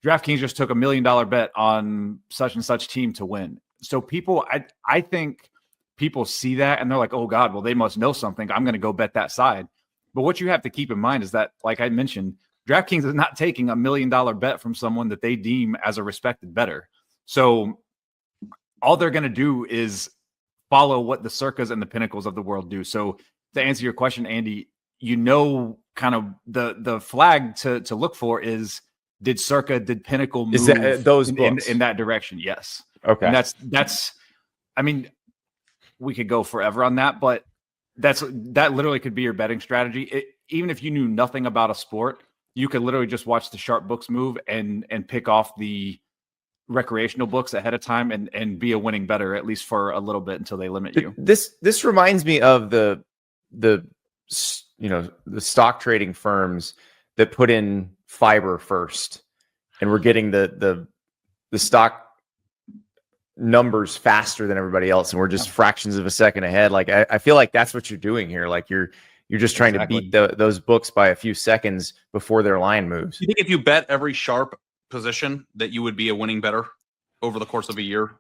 DraftKings just took $1 million bet on such and such team to win. So people, I think people see that and they're like, oh God, well, they must know something. I'm going to go bet that side. But what you have to keep in mind is that, like I mentioned, DraftKings is not taking $1 million bet from someone that they deem as a respected bettor. So all they're going to do is follow what the Circas and the Pinnacles of the world do. So to answer your question, Andy, kind of the flag to look for is, did Pinnacle move those books in that direction? Yes. Okay. And that's I mean, we could go forever on that, but that literally could be your betting strategy. Even if you knew nothing about a sport, you could literally just watch the sharp books move and pick off the recreational books ahead of time and be a winning bettor, at least for a little bit, until they limit you. This reminds me of the stock trading firms that put in fiber first, and we're getting the stock numbers faster than everybody else, and we're just fractions of a second ahead. Like I feel like that's what you're doing here. Like you're just trying to beat those books by a few seconds before their line moves. You think if you bet every sharp position that you would be a winning bettor over the course of a year?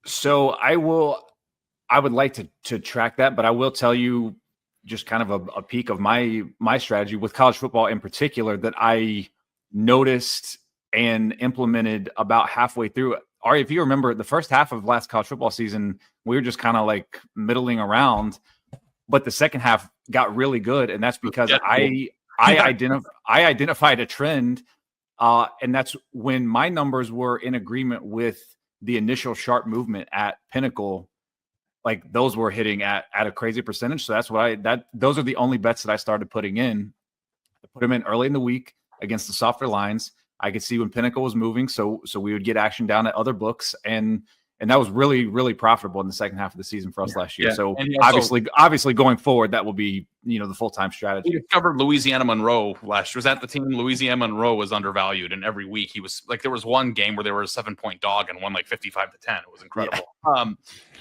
So I would like to track that, but I will tell you just kind of a peek of my strategy with college football in particular that I noticed and implemented about halfway through. Ari, if you remember the first half of last college football season, we were just kind of like middling around, but the second half got really good. And that's because I identified a trend. And that's when my numbers were in agreement with the initial sharp movement at Pinnacle. Like those were hitting at a crazy percentage. So that's those are the only bets that I started putting in. I put them in early in the week against the softer lines. I could see when Pinnacle was moving. So we would get action down at other books. And that was really, really profitable in the second half of the season for us last year. Yeah. So obviously going forward, that will be, the full-time strategy. We covered Louisiana Monroe last year. Was that the team? Louisiana Monroe was undervalued, and every week he was like, there was one game where they were a 7-point dog and won like 55-10. It was incredible. Yeah.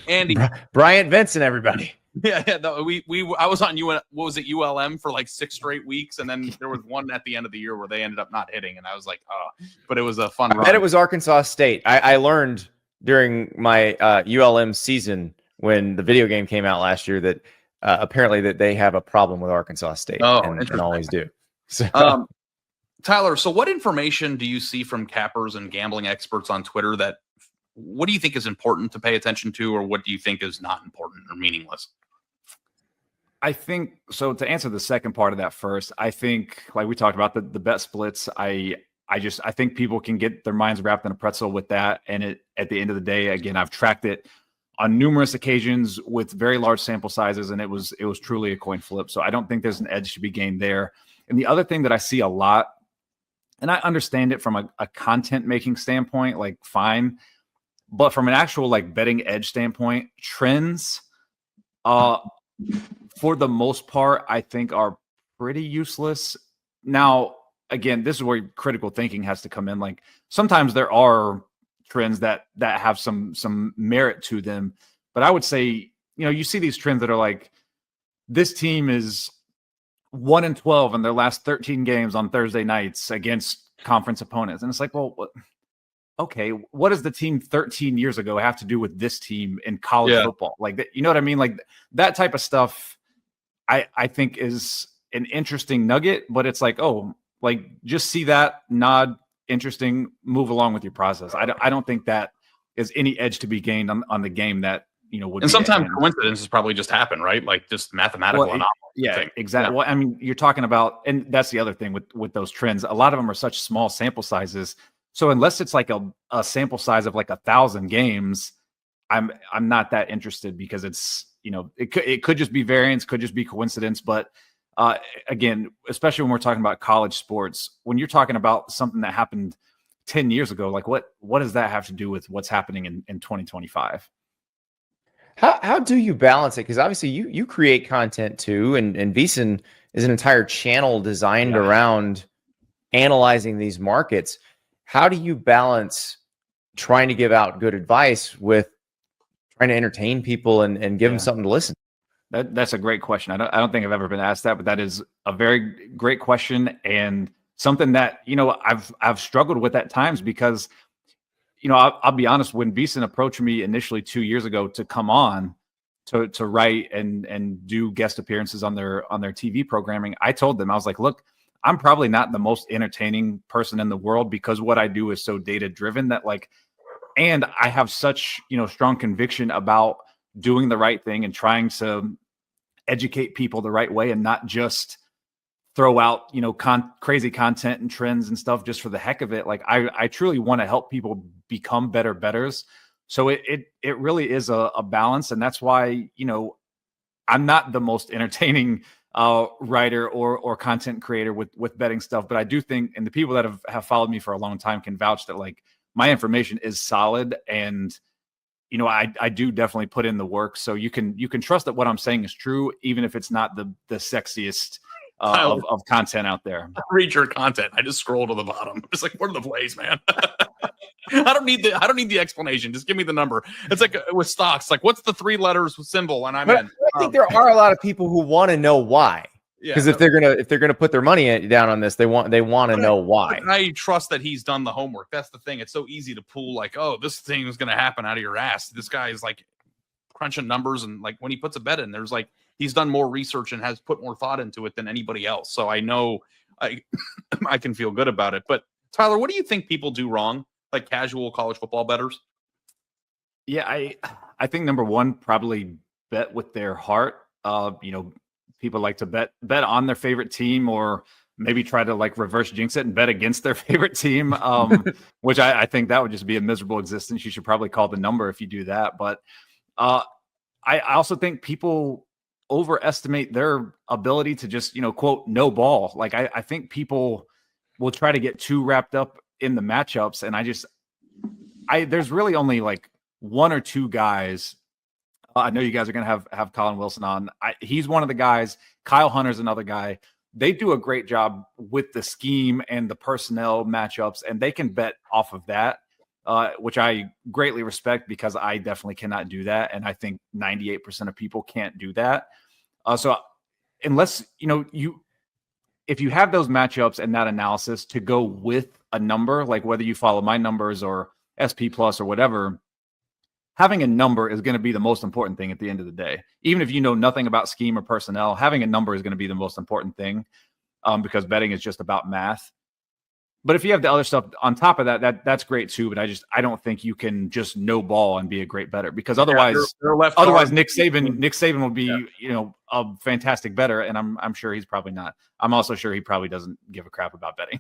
Andy, Bryant Vincent, everybody. Yeah. I was on ULM for like 6 straight weeks, and then there was one at the end of the year where they ended up not hitting, and I was like, but it was a fun run. I bet it was Arkansas State. I learned during my ULM season when the video game came out last year that apparently that they have a problem with Arkansas State and always do. So. Tyler, so what information do you see from cappers and gambling experts on Twitter what do you think is important to pay attention to, or what do you think is not important or meaningless? I think so. To answer the second part of that first, I think like we talked about the bet splits. I think people can get their minds wrapped in a pretzel with that. And at the end of the day, again, I've tracked it on numerous occasions with very large sample sizes, and it was truly a coin flip. So I don't think there's an edge to be gained there. And the other thing that I see a lot, and I understand it from a content making standpoint, like fine, but from an actual like betting edge standpoint, trends, for the most part, I think are pretty useless. Now, again, this is where critical thinking has to come in. Like sometimes there are trends that have some merit to them, but I would say, you see these trends that are like, this team is 1-12 in their last 13 games on Thursday nights against conference opponents. And it's like, well, okay, what does the team 13 years ago have to do with this team in college football? Like, you know what I mean? Like that type of stuff, I think is an interesting nugget, but it's like, just see that, nod, interesting, move along with your process. I don't think that is any edge to be gained on the game that, would. And sometimes coincidences probably just happen, right? Like just mathematical anomaly. Yeah, exactly. Yeah. Well, I mean, you're talking about, and that's the other thing with those trends. A lot of them are such small sample sizes. So unless it's like a sample size of like 1,000 games, I'm not that interested, because it's, it could just be variance, could just be coincidence. But again, especially when we're talking about college sports, when you're talking about something that happened 10 years ago. Like what does that have to do with what's happening in 2025? How do you balance it? Because obviously you create content too, and VSiN is an entire channel designed around analyzing these markets. How do you balance trying to give out good advice with trying to entertain people and give them something to listen? That's a great question. I don't think I've ever been asked that, but that is a very great question, and something that, you know, I've struggled with at times because, you know, I'll be honest, when VSiN approached me initially 2 years ago to come on to write and do guest appearances on their TV programming, I told them, I was like, look, I'm probably not the most entertaining person in the world because what I do is so data driven that, like, and I have such, you know, strong conviction about doing the right thing and trying to educate people the right way and not just throw out, you know, crazy content and trends and stuff just for the heck of it. Like I truly want to help people become better betters. So it really is a balance. And that's why, you know, I'm not the most entertaining writer or content creator with betting stuff, but I do think, and the people that have followed me for a long time can vouch that, like, my information is solid, and, you know, I do definitely put in the work. So you can trust that what I'm saying is true, even if it's not the sexiest of content out there. I read your content. I just scroll to the bottom. It's like, what are the plays, man? I don't need the explanation. Just give me the number. It's like with stocks. Like, what's the 3 letters symbol? And I'm in. I think there are a lot of people who want to know why. Because if they're gonna put their money down on this, they want to know why. I trust that he's done the homework. That's the thing. It's so easy to pull, like, oh, this thing is gonna happen out of your ass. This guy is like crunching numbers, and like when he puts a bet in, there's like he's done more research and has put more thought into it than anybody else. So I know I can feel good about it. But Tyler, what do you think people do wrong, like casual college football bettors? Yeah, I think number one, probably bet with their heart. You know, people like to bet on their favorite team, or maybe try to like reverse jinx it and bet against their favorite team, which I think that would just be a miserable existence. You should probably call the number if you do that. But I also think people overestimate their ability to just, you know, quote, no ball. Like I think people will try to get too wrapped up in the matchups. And there's really only like 1 or 2 guys. I know you guys are going to have Colin Wilson on. He's one of the guys. Kyle Hunter's another guy. They do a great job with the scheme and the personnel matchups, and they can bet off of that, which I greatly respect, because I definitely cannot do that. And I think 98% of people can't do that. So unless, you know, if you have those matchups and that analysis to go with a number, like whether you follow my numbers or SP Plus or whatever, having a number is going to be the most important thing at the end of the day. Even if you know nothing about scheme or personnel, having a number is going to be the most important thing, because betting is just about math. But if you have the other stuff on top of that's great too. But I don't think you can just no ball and be a great bettor, because otherwise Nick Saban will be, you know, a fantastic bettor, and I'm sure he's probably not. I'm also sure he probably doesn't give a crap about betting.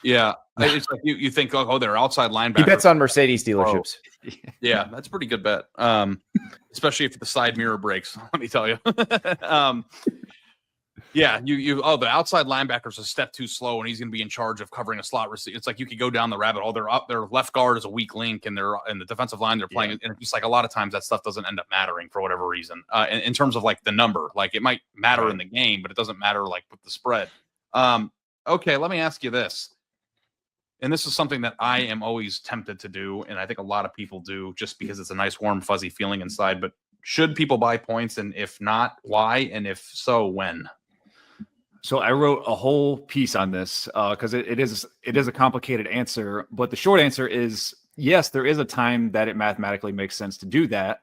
Yeah, it's like you think, oh, they're outside linebackers. He bets on Mercedes dealerships. Yeah, that's a pretty good bet, especially if the side mirror breaks. Let me tell you. Yeah, the outside linebacker's a step too slow, and he's going to be in charge of covering a slot receiver. It's like you could go down the rabbit hole. Their left guard is a weak link, and they're in the defensive line they're playing. And it's like a lot of times that stuff doesn't end up mattering for whatever reason. In terms of like the number, like it might matter in the game, but it doesn't matter like with the spread. Okay, let me ask you this. And this is something that I am always tempted to do, and I think a lot of people do, just because it's a nice, warm, fuzzy feeling inside. But should people buy points? And if not, why? And if so, when? So I wrote a whole piece on this because it is a complicated answer. But the short answer is yes, there is a time that it mathematically makes sense to do that.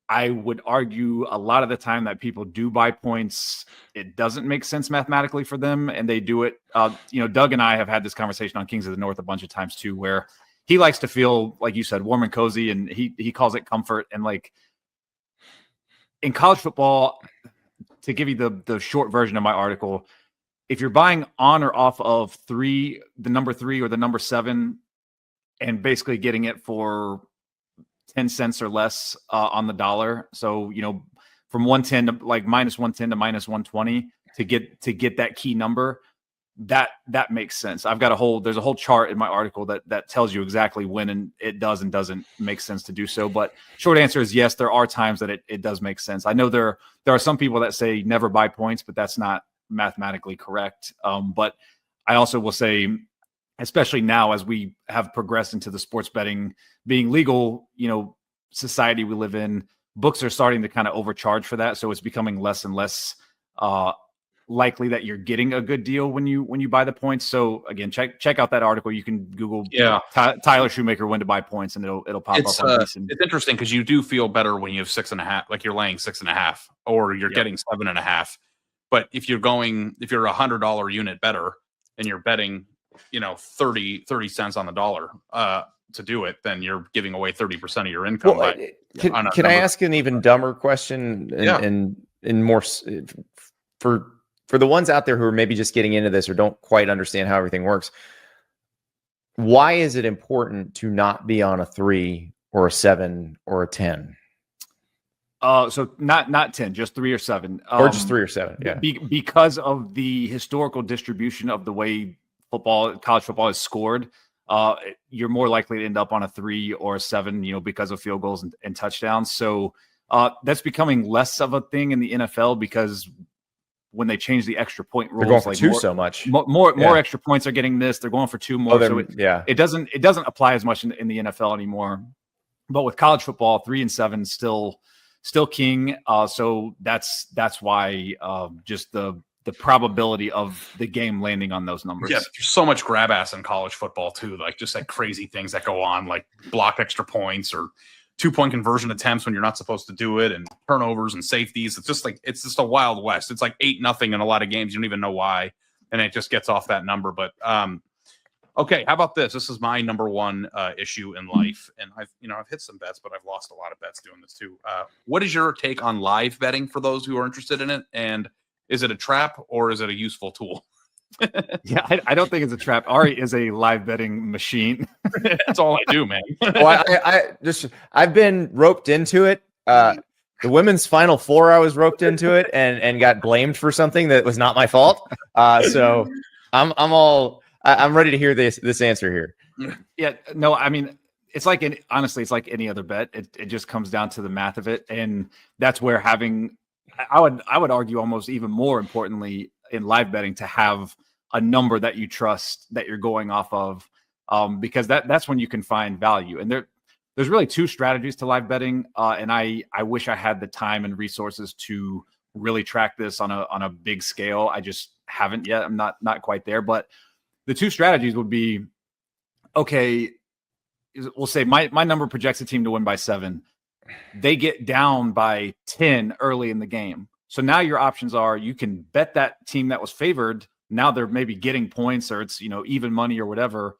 I would argue a lot of the time that people do buy points, it doesn't make sense mathematically for them, and they do it. You know, Doug and I have had this conversation on Kings of the North a bunch of times too, where he likes to feel, like you said, warm and cozy, and he calls it comfort. And like in college football, to give you the short version of my article, if you're buying on or off of the number 3 or the number 7, and basically getting it for 10 cents or less on the dollar. So, you know, from 110 to like minus 110 to minus 120 to get that key number, that makes sense. There's a whole chart in my article that tells you exactly when and it does and doesn't make sense to do so. But short answer is yes, there are times that it does make sense. I know there are some people that say never buy points, but that's not mathematically correct. But I also will say, especially now as we have progressed into the sports betting being legal, society we live in, books are starting to kind of overcharge for that. So it's becoming less and less likely that you're getting a good deal when you buy the points. So again, check out that article. You can Google Tyler Shoemaker when to buy points, and it'll pop up on VSiN. It's interesting because you do feel better when you have 6.5, like you're laying 6.5, or you're getting 7.5. But if you're a $100 unit better and you're betting, 30 cents on the dollar to do it, then you're giving away 30% of your income. Well, can I ask an even dumber question? And more for the ones out there who are maybe just getting into this or don't quite understand how everything works, why is it important to not be on a 3 or a 7 or a 10? So not 10, just 3 or 7. Or just 3 or 7, yeah. Because of the historical distribution of the way college football is scored, you're more likely to end up on a 3 or a 7, because of field goals and touchdowns. So that's becoming less of a thing in the NFL because when they change the extra point rules, they're going for 2 so much. More extra points are getting missed. They're going for 2 more. It doesn't apply as much in the NFL anymore. But with college football, 3 and 7 still king. So that's why just the probability of the game landing on those numbers. Yeah, there's so much grab ass in college football too, like just like crazy things that go on, like block extra points or 2-point conversion attempts when you're not supposed to do it, and turnovers and safeties. It's just a wild west. It's like 8-0 in a lot of games. You don't even know why, and it just gets off that number. But okay, how about this? This is my number one issue in life, and I've hit some bets, but I've lost a lot of bets doing this too. What is your take on live betting for those who are interested in it? And is it a trap or is it a useful tool? Yeah, I don't think it's a trap. Ari is a live betting machine. That's all I do, man. Well, I've been roped into it. The women's Final Four, I was roped into it and got blamed for something that was not my fault. So I'm ready to hear this answer here. Yeah, no, I mean, honestly, it's like any other bet. It just comes down to the math of it, and that's where I would argue almost even more importantly in live betting to have a number that you trust that you're going off of, because that's when you can find value. And there's really 2 strategies to live betting, and I wish I had the time and resources to really track this on a big scale. I just haven't yet. I'm not quite there, but the 2 strategies would be, okay, we'll say my number projects a team to win by 7. They get down by 10 early in the game. So now your options are you can bet that team that was favored. Now they're maybe getting points, or it's, even money or whatever.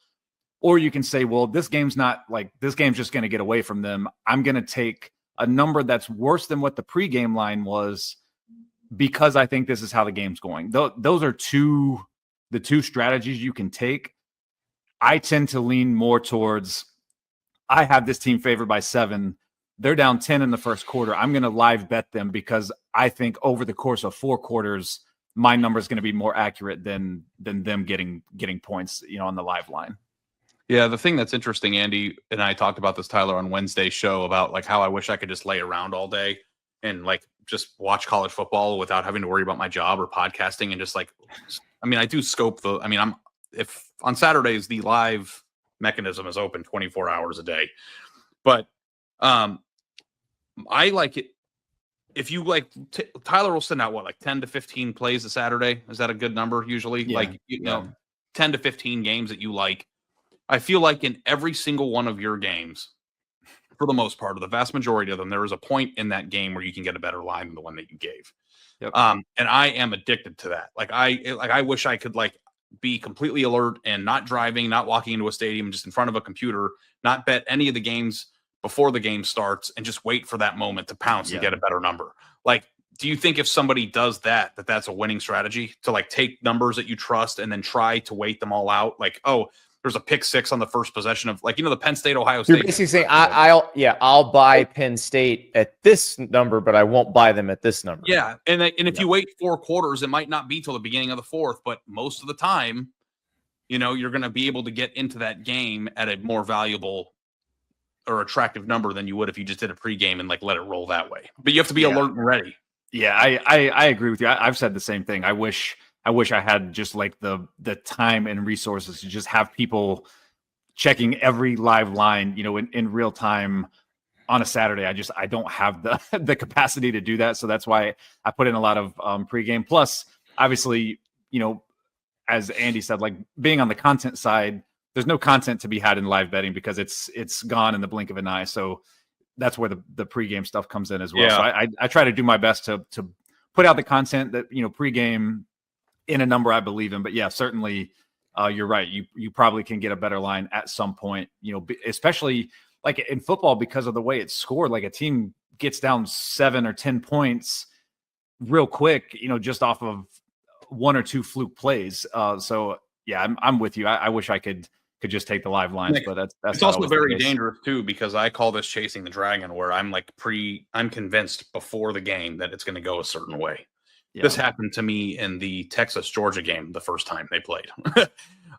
Or you can say, well, this game's just going to get away from them. I'm going to take a number that's worse than what the pregame line was because I think this is how the game's going. Those are the 2 strategies you can take. I tend to lean more towards, I have this team favored by 7. They're down 10 in the first quarter. I'm going to live bet them because I think over the course of 4 quarters, my number is going to be more accurate than them getting points, on the live line. Yeah, the thing that's interesting, Andy and I talked about this, Tyler, on Wednesday's show about like how I wish I could just lay around all day and like just watch college football without having to worry about my job or podcasting, and just like, I do scope if on Saturdays the live mechanism is open 24 hours a day, but I like it. If you like, Tyler will send out 10 to 15 plays a Saturday. Is that a good number usually? Yeah. 10 to 15 games that you like. I feel like in every single one of your games, for the most part, or the vast majority of them, there is a point in that game where you can get a better line than the one that you gave. Yep. And I am addicted to that. I wish I could be completely alert and not driving, not walking into a stadium, just in front of a computer, not bet any of the games before the game starts, and just wait for that moment to pounce and get a better number. do you think if somebody does that, that's a winning strategy to like take numbers that you trust and then try to weight them all out? Like, oh, there's a pick 6 on the first possession of, like, the Penn State, Ohio State. You're basically saying I'll buy Penn State at this number, but I won't buy them at this number. Yeah, and if you wait 4 quarters, it might not be till the beginning of the 4th, but most of the time, you're going to be able to get into that game at a more valuable or attractive number than you would if you just did a pregame and like let it roll that way. But you have to be alert and ready. Yeah, I agree with you. I've said the same thing. I wish I had just like the time and resources to just have people checking every live line, in real time on a Saturday. I don't have the capacity to do that. So that's why I put in a lot of pregame. Plus, obviously, as Andy said, like being on the content side, there's no content to be had in live betting because it's gone in the blink of an eye. So that's where the pregame stuff comes in as well. Yeah. So I try to do my best to put out the content that, pregame in a number I believe in. But yeah, certainly you're right. You probably can get a better line at some point, especially like in football, because of the way it's scored. Like a team gets down 7 or 10 points real quick, just off of 1 or 2 fluke plays. So yeah, I'm with you. I wish I could just take the live lines, but that's it's also very dangerous too, because I call this chasing the dragon, where I'm like I'm convinced before the game that it's going to go a certain way. Yeah. This happened to me in the Texas Georgia game the first time they played.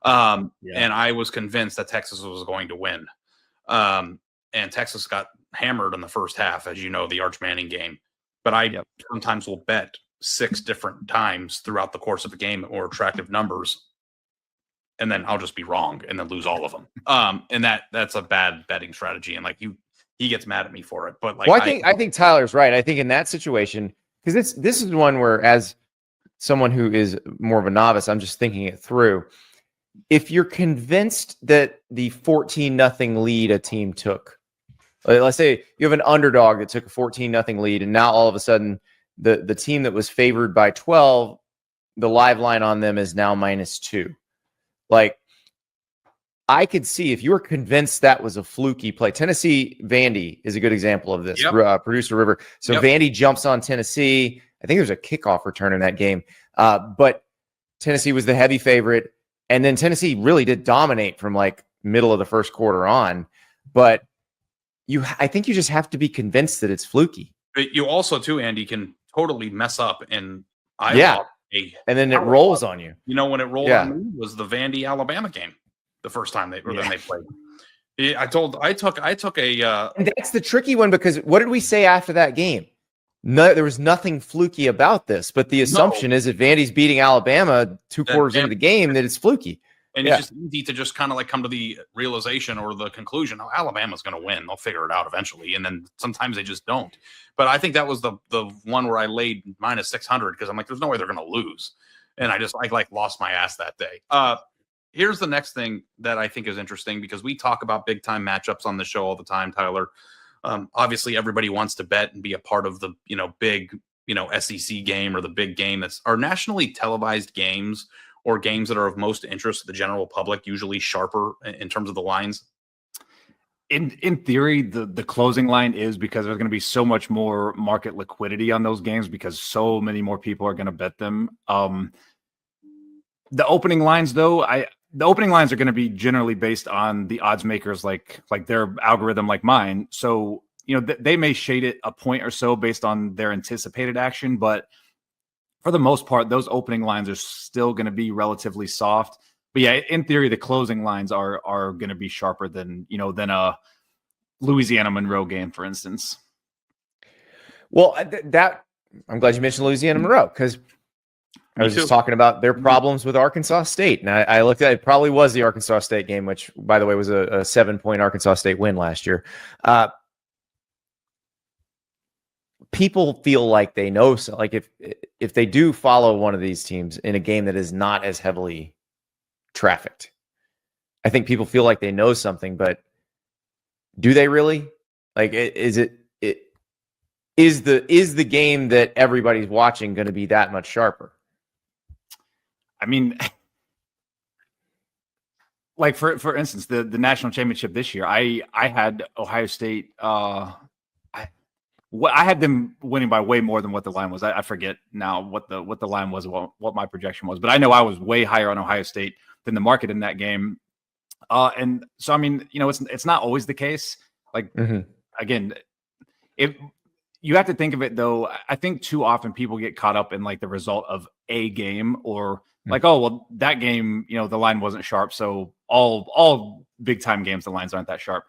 And I was convinced that Texas was going to win. And Texas got hammered in the first half, as the Arch Manning game. But I sometimes will bet 6 different times throughout the course of the game at more attractive numbers. And then I'll just be wrong and then lose all of them. And that's a bad betting strategy. And like he gets mad at me for it. But like, well, I think Tyler's right. I think in that situation, because this is one where, as someone who is more of a novice, I'm just thinking it through. If you're convinced that the 14-0 lead a team took, let's say you have an underdog that took a 14-0 lead, and now all of a sudden the team that was favored by 12, the live line on them is now -2. Like, I could see if you were convinced that was a fluky play. Tennessee, Vandy is a good example of this. Producer River. So Vandy jumps on Tennessee. I think there's a kickoff return in that game. But Tennessee was the heavy favorite. And then Tennessee really did dominate from like middle of the first quarter on. But I think you just have to be convinced that it's fluky. But you also, too, Andy, can totally mess up. And and then it rolls on you. When it rolled on me was the Vandy Alabama game, the first time they played. I took a and that's the tricky one, because what did we say after that game? No, there was nothing fluky about this, but the assumption is if Vandy's beating Alabama 2 quarters into the game, that it's fluky. And it's just easy to just kind of like come to the realization or the conclusion, oh, Alabama's going to win. They'll figure it out eventually. And then sometimes they just don't. But I think that was the one where I laid -600 because I'm like, there's no way they're going to lose. And I lost my ass that day. Here's the next thing that I think is interesting, because we talk about big time matchups on the show all the time, Tyler. Obviously, everybody wants to bet and be a part of the big SEC game or the big game. Are nationally televised games or games that are of most interest to the general public usually sharper in terms of the lines? In theory, the closing line is, because there's going to be so much more market liquidity on those games because so many more people are going to bet them. The opening lines, though, the opening lines are going to be generally based on the odds makers, like their algorithm, like mine. So, they may shade it a point or so based on their anticipated action, but for the most part, those opening lines are still going to be relatively soft. But yeah, in theory, the closing lines are going to be sharper than a Louisiana Monroe game, for instance. Well, I'm glad you mentioned Louisiana Monroe, because I was just talking about their problems with Arkansas State. And I looked at it, probably was the Arkansas State game, which, by the way, was a 7-point Arkansas State win last year. People feel like they know. So, like, if they do follow one of these teams in a game that is not as heavily trafficked, I think people feel like they know something, but do they really? Like, is the game that everybody's watching going to be that much sharper? I mean, like for instance, the national championship this year, I had Ohio State. I had them winning by way more than what the line was. I forget now what the line was, what my projection was, but I know I was way higher on Ohio State than the market in that game. And so, I mean, it's not always the case. Like, again, if you have to think of it though, I think too often people get caught up in like the result of a game, or like, oh, well, that game, the line wasn't sharp. So all big time games, the lines aren't that sharp.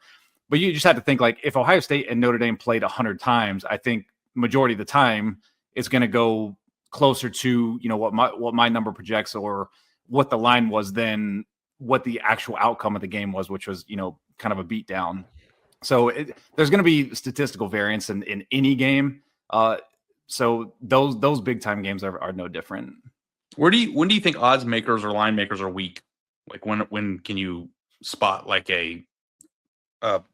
But you just have to think, like, if Ohio State and Notre Dame played 100 times, I think majority of the time it's going to go closer to, what my number projects, or what the line was than what the actual outcome of the game was, which was, kind of a beat down. So there's going to be statistical variance in any game. So those big time games are no different. When do you think odds makers or line makers are weak? Like when can you spot like a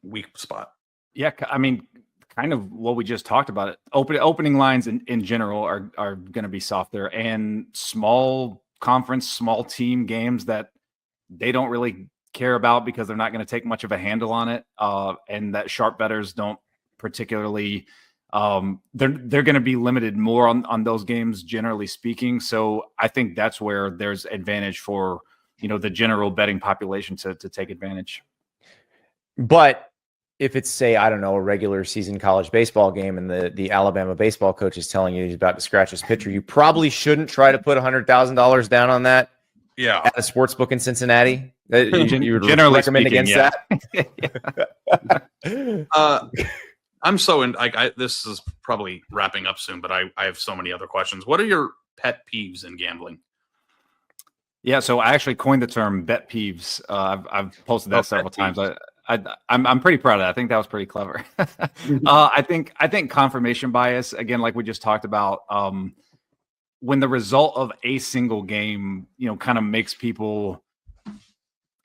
weak spot? Yeah, I mean, kind of what we just talked about. It opening lines in general are going to be softer, and small conference, small team games that they don't really care about because they're not going to take much of a handle on it, and that sharp bettors don't particularly. They're going to be limited more on those games, generally speaking. So I think that's where there's advantage for the general betting population to take advantage. But if it's, say, I don't know, a regular season college baseball game, and the Alabama baseball coach is telling you he's about to scratch his pitcher, you probably shouldn't try to put $100,000 down on that. Yeah, at a sports book in Cincinnati. You would generally recommend against that. I'm so in. This is probably wrapping up soon, but I have so many other questions. What are your pet peeves in gambling? Yeah, so I actually coined the term bet peeves. I've posted that several times. I'm pretty proud of that. I think that was pretty clever. I think confirmation bias, again, like we just talked about, when the result of a single game, kind of makes people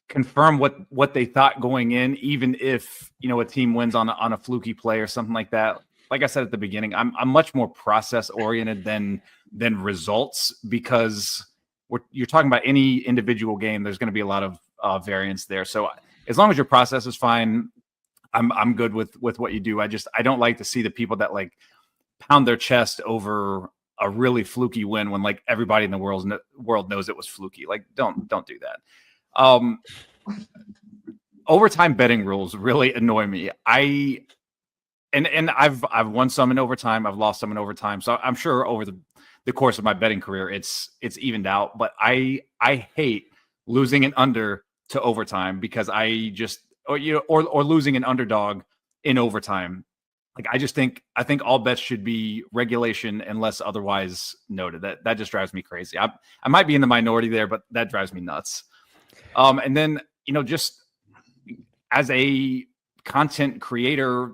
confirm what they thought going in, even if a team wins on a fluky play or something like that. Like I said at the beginning, I'm much more process oriented than results, because you're talking about any individual game. There's going to be a lot of variance there. So as long as your process is fine, I'm good with what you do. I don't like to see the people that like pound their chest over a really fluky win when like everybody in the world knows it was fluky. Like don't do that. Overtime betting rules really annoy me. I've won some in overtime. I've lost some in overtime. So I'm sure over the course of my betting career, it's evened out. But I hate losing an under to overtime, because or losing an underdog in overtime. Like I think all bets should be regulation unless otherwise noted. That just drives me crazy. I might be in the minority there, but that drives me nuts. And then just as a content creator,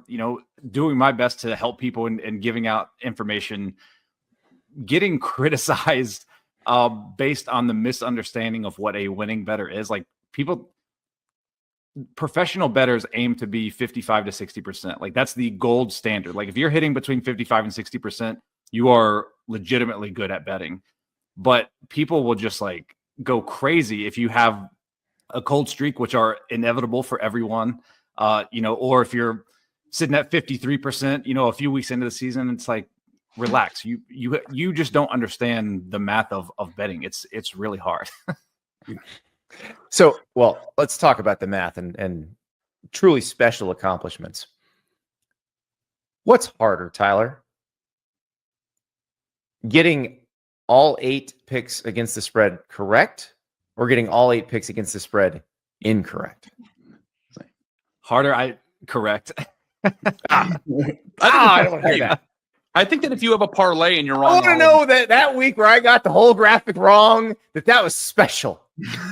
doing my best to help people and giving out information, getting criticized based on the misunderstanding of what a winning bettor is. Like professional bettors aim to be 55 to 60%. Like that's the gold standard. Like if you're hitting between 55 and 60%, you are legitimately good at betting. But people will just like go crazy if you have a cold streak, which are inevitable for everyone, or if you're sitting at 53%, a few weeks into the season, it's like, relax. You just don't understand the math of betting. It's really hard. So, well, let's talk about the math and truly special accomplishments. What's harder, Tyler? Getting all 8 picks against the spread correct, or getting all 8 picks against the spread incorrect? Harder, correct. I don't want to hear that. I think that if you have a parlay and you're wrong, I want to know that week where I got the whole graphic wrong, that was special.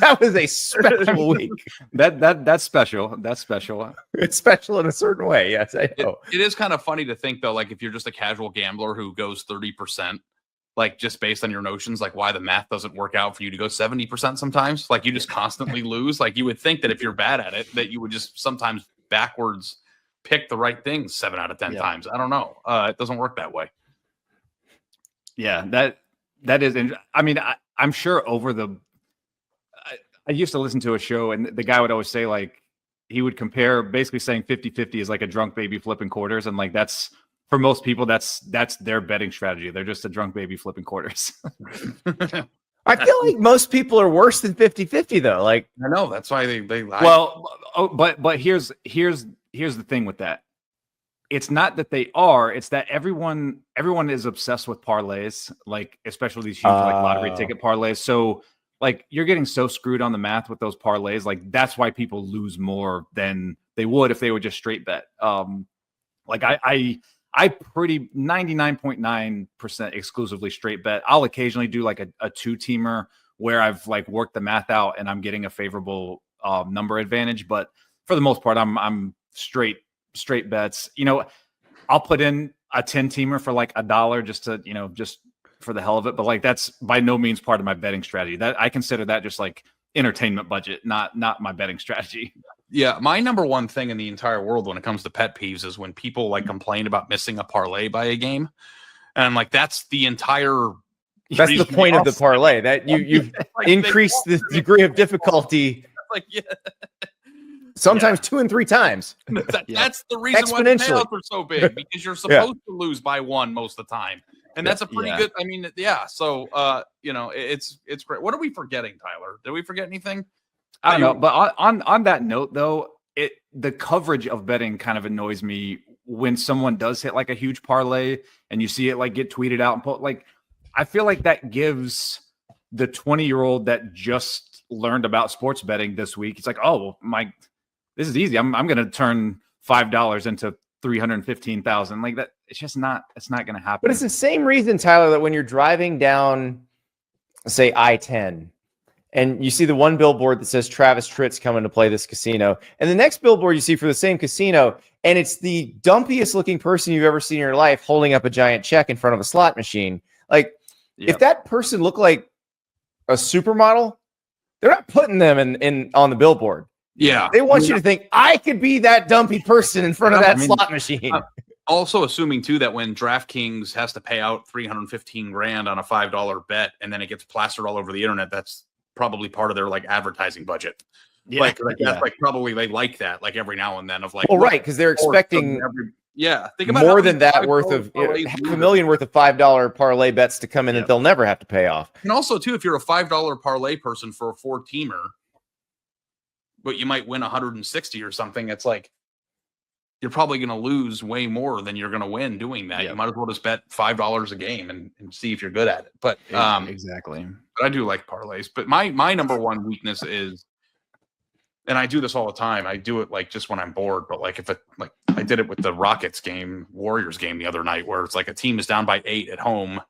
That was a special week. That's special. That's special. It's special in a certain way. Yes, I know. It is kind of funny to think though, like if you're just a casual gambler who goes 30%, like just based on your notions, like why the math doesn't work out for you to go 70% sometimes. Like you just constantly lose. Like you would think that if you're bad at it, that you would just sometimes backwards pick the right things 7 out of 10 times. I don't know. It doesn't work that way. Yeah, that is. I mean, I'm sure I used to listen to a show, and the guy would always say, like, he would compare basically saying 50-50 is like a drunk baby flipping quarters. And like, that's for most people, that's their betting strategy. They're just a drunk baby flipping quarters. I feel like most people are worse than 50-50 though. Like I know that's why they lie. Well, but here's the thing with that. It's not that they are, it's that everyone is obsessed with parlays, like especially these huge like lottery ticket parlays. So like you're getting so screwed on the math with those parlays. Like that's why people lose more than they would if they would just straight bet. Like I pretty 99.9% exclusively straight bet. I'll occasionally do like a two-teamer where I've like worked the math out and I'm getting a favorable number advantage. But for the most part, I'm straight bets. You know, I'll put in a 10-teamer for like $1 just to, just for the hell of it. But like that's by no means part of my betting strategy. That I consider that just like entertainment budget, not my betting strategy. Yeah, my number one thing in the entire world when it comes to pet peeves is when people like complain about missing a parlay by a game. And I'm like, that's the entire that's the point of the parlay, that you've like increased the degree of difficulty. Like, yeah. Sometimes 2 and 3 times. That's the reason why the payouts are so big, because you're supposed to lose by 1 most of the time. And that's a pretty good, I mean, so, it's great. What are we forgetting, Tyler? Did we forget anything? I don't know. But on that note, though, the coverage of betting kind of annoys me when someone does hit like a huge parlay and you see it like get tweeted out and put like, I feel like that gives the 20-year-old that just learned about sports betting this week. It's like, oh, this is easy. I'm going to turn $5 into 315,000. Like that. It's just not. It's not going to happen. But it's the same reason, Tyler, that when you're driving down, say I-10, and you see the one billboard that says Travis Tritt's coming to play this casino, and the next billboard you see for the same casino, and it's the dumpiest looking person you've ever seen in your life holding up a giant check in front of a slot machine. Like, if that person looked like a supermodel, they're not putting them in on the billboard. Yeah. They want you to think, I could be that dumpy person in front of that slot machine. Also assuming too that when DraftKings has to pay out $315,000 on a $5 bet and then it gets plastered all over the internet, that's probably part of their like advertising budget. That's like probably they like that like every now and then of like, well, right, because they're expecting think about more than that worth of $500,000 worth of $5 parlay bets to come in that they'll never have to pay off. And also too, if you're a $5 parlay person for a 4-teamer, but you might win 160 or something, it's like you're probably going to lose way more than you're going to win doing that. You might as well just bet $5 a game and see if you're good at it. But exactly. But I do like parlays. But my number one weakness is, and I do this all the time, I do it like just when I'm bored, but like if it like I did it with the Rockets game, Warriors game the other night, where it's like a team is down by 8 at home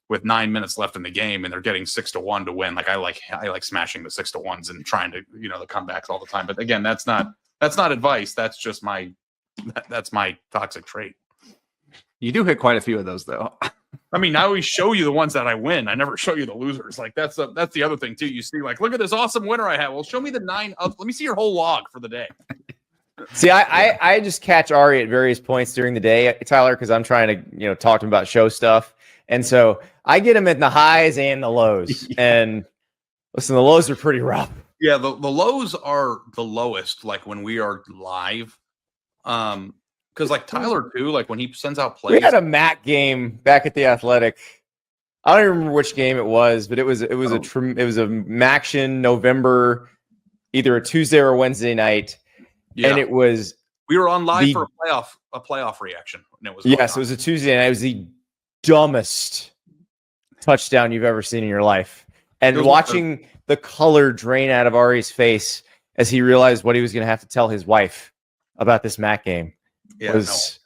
with 9 minutes left in the game and they're getting 6-1 to win. Like I like smashing the 6-1s and trying to, the comebacks all the time. But again, that's not advice. That's just that's my toxic trait. You do hit quite a few of those though. I mean, I always show you the ones that I win. I never show you the losers. Like that's the other thing too. You see, like, look at this awesome winner I have. Well, show me the 9. Let me see your whole log for the day. See, I just catch Ari at various points during the day, Tyler, because I'm trying to talk to him about show stuff, and so I get him at the highs and the lows. And listen, the lows are pretty rough. Yeah, the lows are the lowest. Like when we are live, because like Tyler too, like when he sends out plays. We had a Mac game back at the Athletic. I don't even remember which game it was, but it was a Maction November, either a Tuesday or a Wednesday night. Yeah. And it was we were on live for a playoff reaction. And it was it was a Tuesday night. It was the dumbest touchdown you've ever seen in your life. And watching the color drain out of Ari's face as he realized what he was going to have to tell his wife about this Mac game was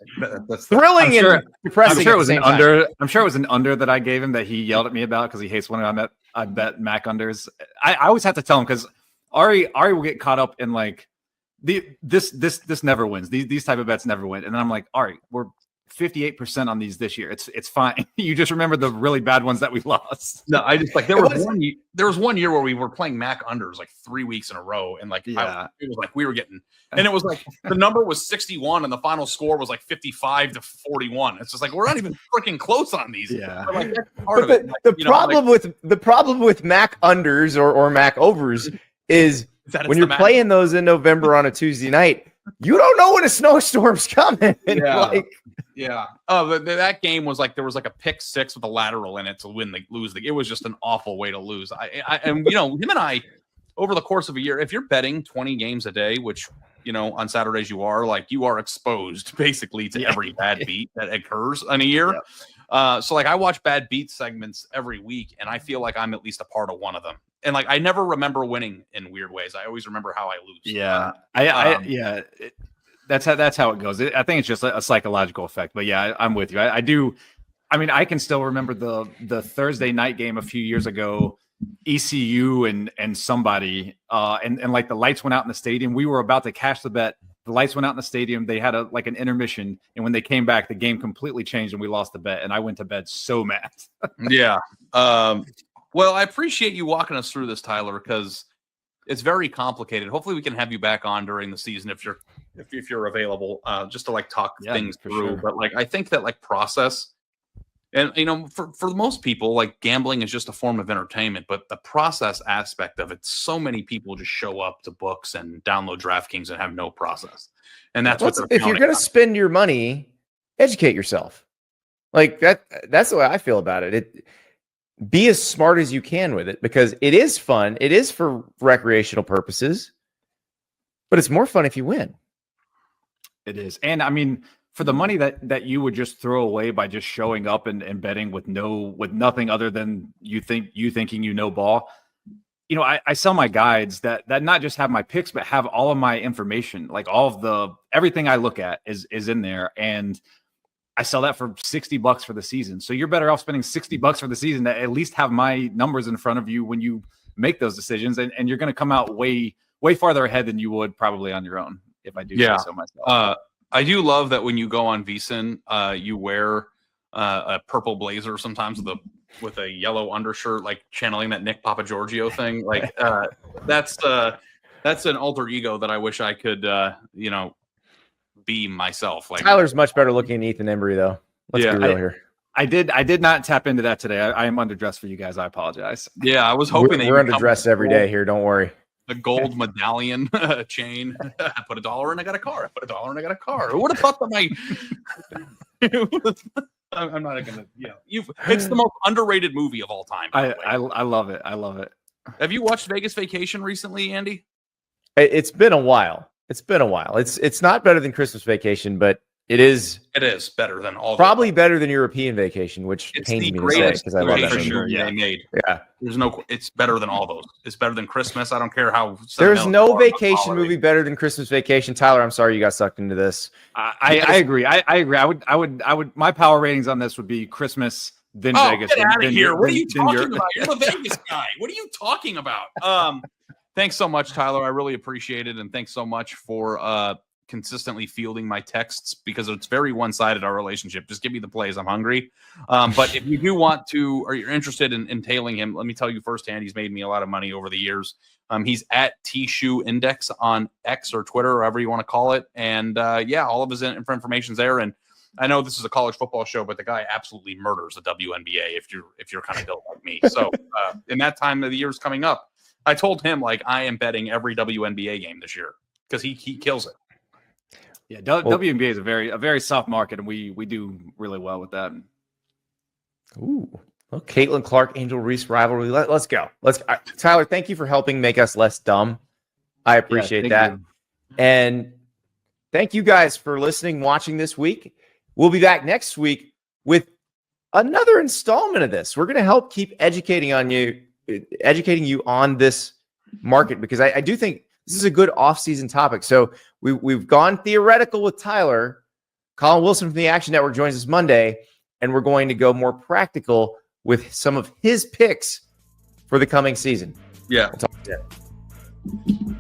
thrilling and depressing. I'm sure it was an under. I'm sure it was an under that I gave him that he yelled at me about because he hates when I bet Mac unders. I always have to tell him because Ari will get caught up in like this never wins. These type of bets never win. And then I'm like, Ari, we're 58% on these this year. It's fine. You just remember the really bad ones that we lost. No, I just like there was one year where we were playing Mac unders like 3 weeks in a row, and like it was like we were getting, and it was like the number was 61 and the final score was like 55-41. It's just like we're not even freaking close on these. Yeah. But like, that's part of it. The problem with Mac unders or Mac overs is when you're playing those in November on a Tuesday night, you don't know when a snowstorm's coming. Yeah. Yeah. That game was like there was like a pick six with a lateral in it to lose. It was just an awful way to lose. And him and I over the course of a year, if you're betting 20 games a day, which on Saturdays you are exposed basically to every bad beat that occurs in a year. Yeah. So like I watch bad beat segments every week, and I feel like I'm at least a part of one of them. And like I never remember winning in weird ways. I always remember how I lose. Yeah, That's how it goes. I think it's just a psychological effect. But yeah, I'm with you. I do. I mean, I can still remember the Thursday night game a few years ago, ECU and somebody, and like the lights went out in the stadium. We were about to cash the bet. The lights went out in the stadium. They had an intermission, and when they came back, the game completely changed, and we lost the bet. And I went to bed so mad. Yeah. Well, I appreciate you walking us through this, Tyler, because it's very complicated. Hopefully, we can have you back on during the season if you're available, just to like talk things through. Sure. But like, I think that like process, and for most people, like gambling is just a form of entertainment. But the process aspect of it, so many people just show up to books and download DraftKings and have no process. And that's if you're going to spend your money, educate yourself. Like that. That's the way I feel about it. Be as smart as you can with it, because it is fun. It is for recreational purposes, but it's more fun if you win. It is. And I mean, for the money that you would just throw away by just showing up and betting with nothing other than thinking ball. I sell my guides that not just have my picks, but have all of my information, like everything I look at is in there. And I sell that for $60 for the season. So you're better off spending $60 for the season to at least have my numbers in front of you when you make those decisions. And you're going to come out way, way farther ahead than you would probably on your own, if I do say so myself. I do love that when you go on VSiN, you wear a purple blazer sometimes with a yellow undershirt, like channeling that Nick Papagiorgio thing. Like that's an alter ego that I wish I could, be myself. Like Tyler's much better looking than Ethan Embry, though. Let's be real here. I did not tap into that today. I am underdressed for you guys. I apologize. Yeah, I was hoping we're underdressed every day here. Don't worry. The gold medallion chain. I put $1 and I got a car. I put $1 and I got a car. Who would have thought that I'm not gonna. It's the most underrated movie of all time. I love it. I love it. Have you watched Vegas Vacation recently, Andy? It's been a while. It's not better than Christmas Vacation, but it is better than all. Probably better than European Vacation, which pains me to say because I love that movie. Sure, they made. Yeah, it's better than all those. It's better than Christmas. I don't care how. There's no vacation movie better than Christmas Vacation. Tyler, I'm sorry you got sucked into this. I agree. I agree. I would. My power ratings on this would be Christmas, then Vegas. Get out of here! What are you talking about? You're the Vegas guy. What are you talking about? Thanks so much, Tyler. I really appreciate it. And thanks so much for consistently fielding my texts, because it's very one-sided, our relationship. Just give me the plays. I'm hungry. But if you do want to, or you're interested in tailing him, let me tell you firsthand, he's made me a lot of money over the years. He's at T-Shoe Index on X or Twitter, or whatever you want to call it. And all of his information's there. And I know this is a college football show, but the guy absolutely murders the WNBA if you're kind of built like me. So in that time of the year is coming up, I told him, like, I am betting every WNBA game this year because he kills it. Yeah, WNBA is a very soft market, and we do really well with that. Ooh, well, Caitlin Clark, Angel Reese rivalry. Let's go. Tyler, thank you for helping make us less dumb. I appreciate that. And thank you guys for listening, watching this week. We'll be back next week with another installment of this. We're going to help keep educating you on this market, because I do think this is a good off-season topic. So we've gone theoretical with Tyler. Colin Wilson from the Action Network joins us Monday, and we're going to go more practical with some of his picks for the coming season. Yeah. We'll talk to you then.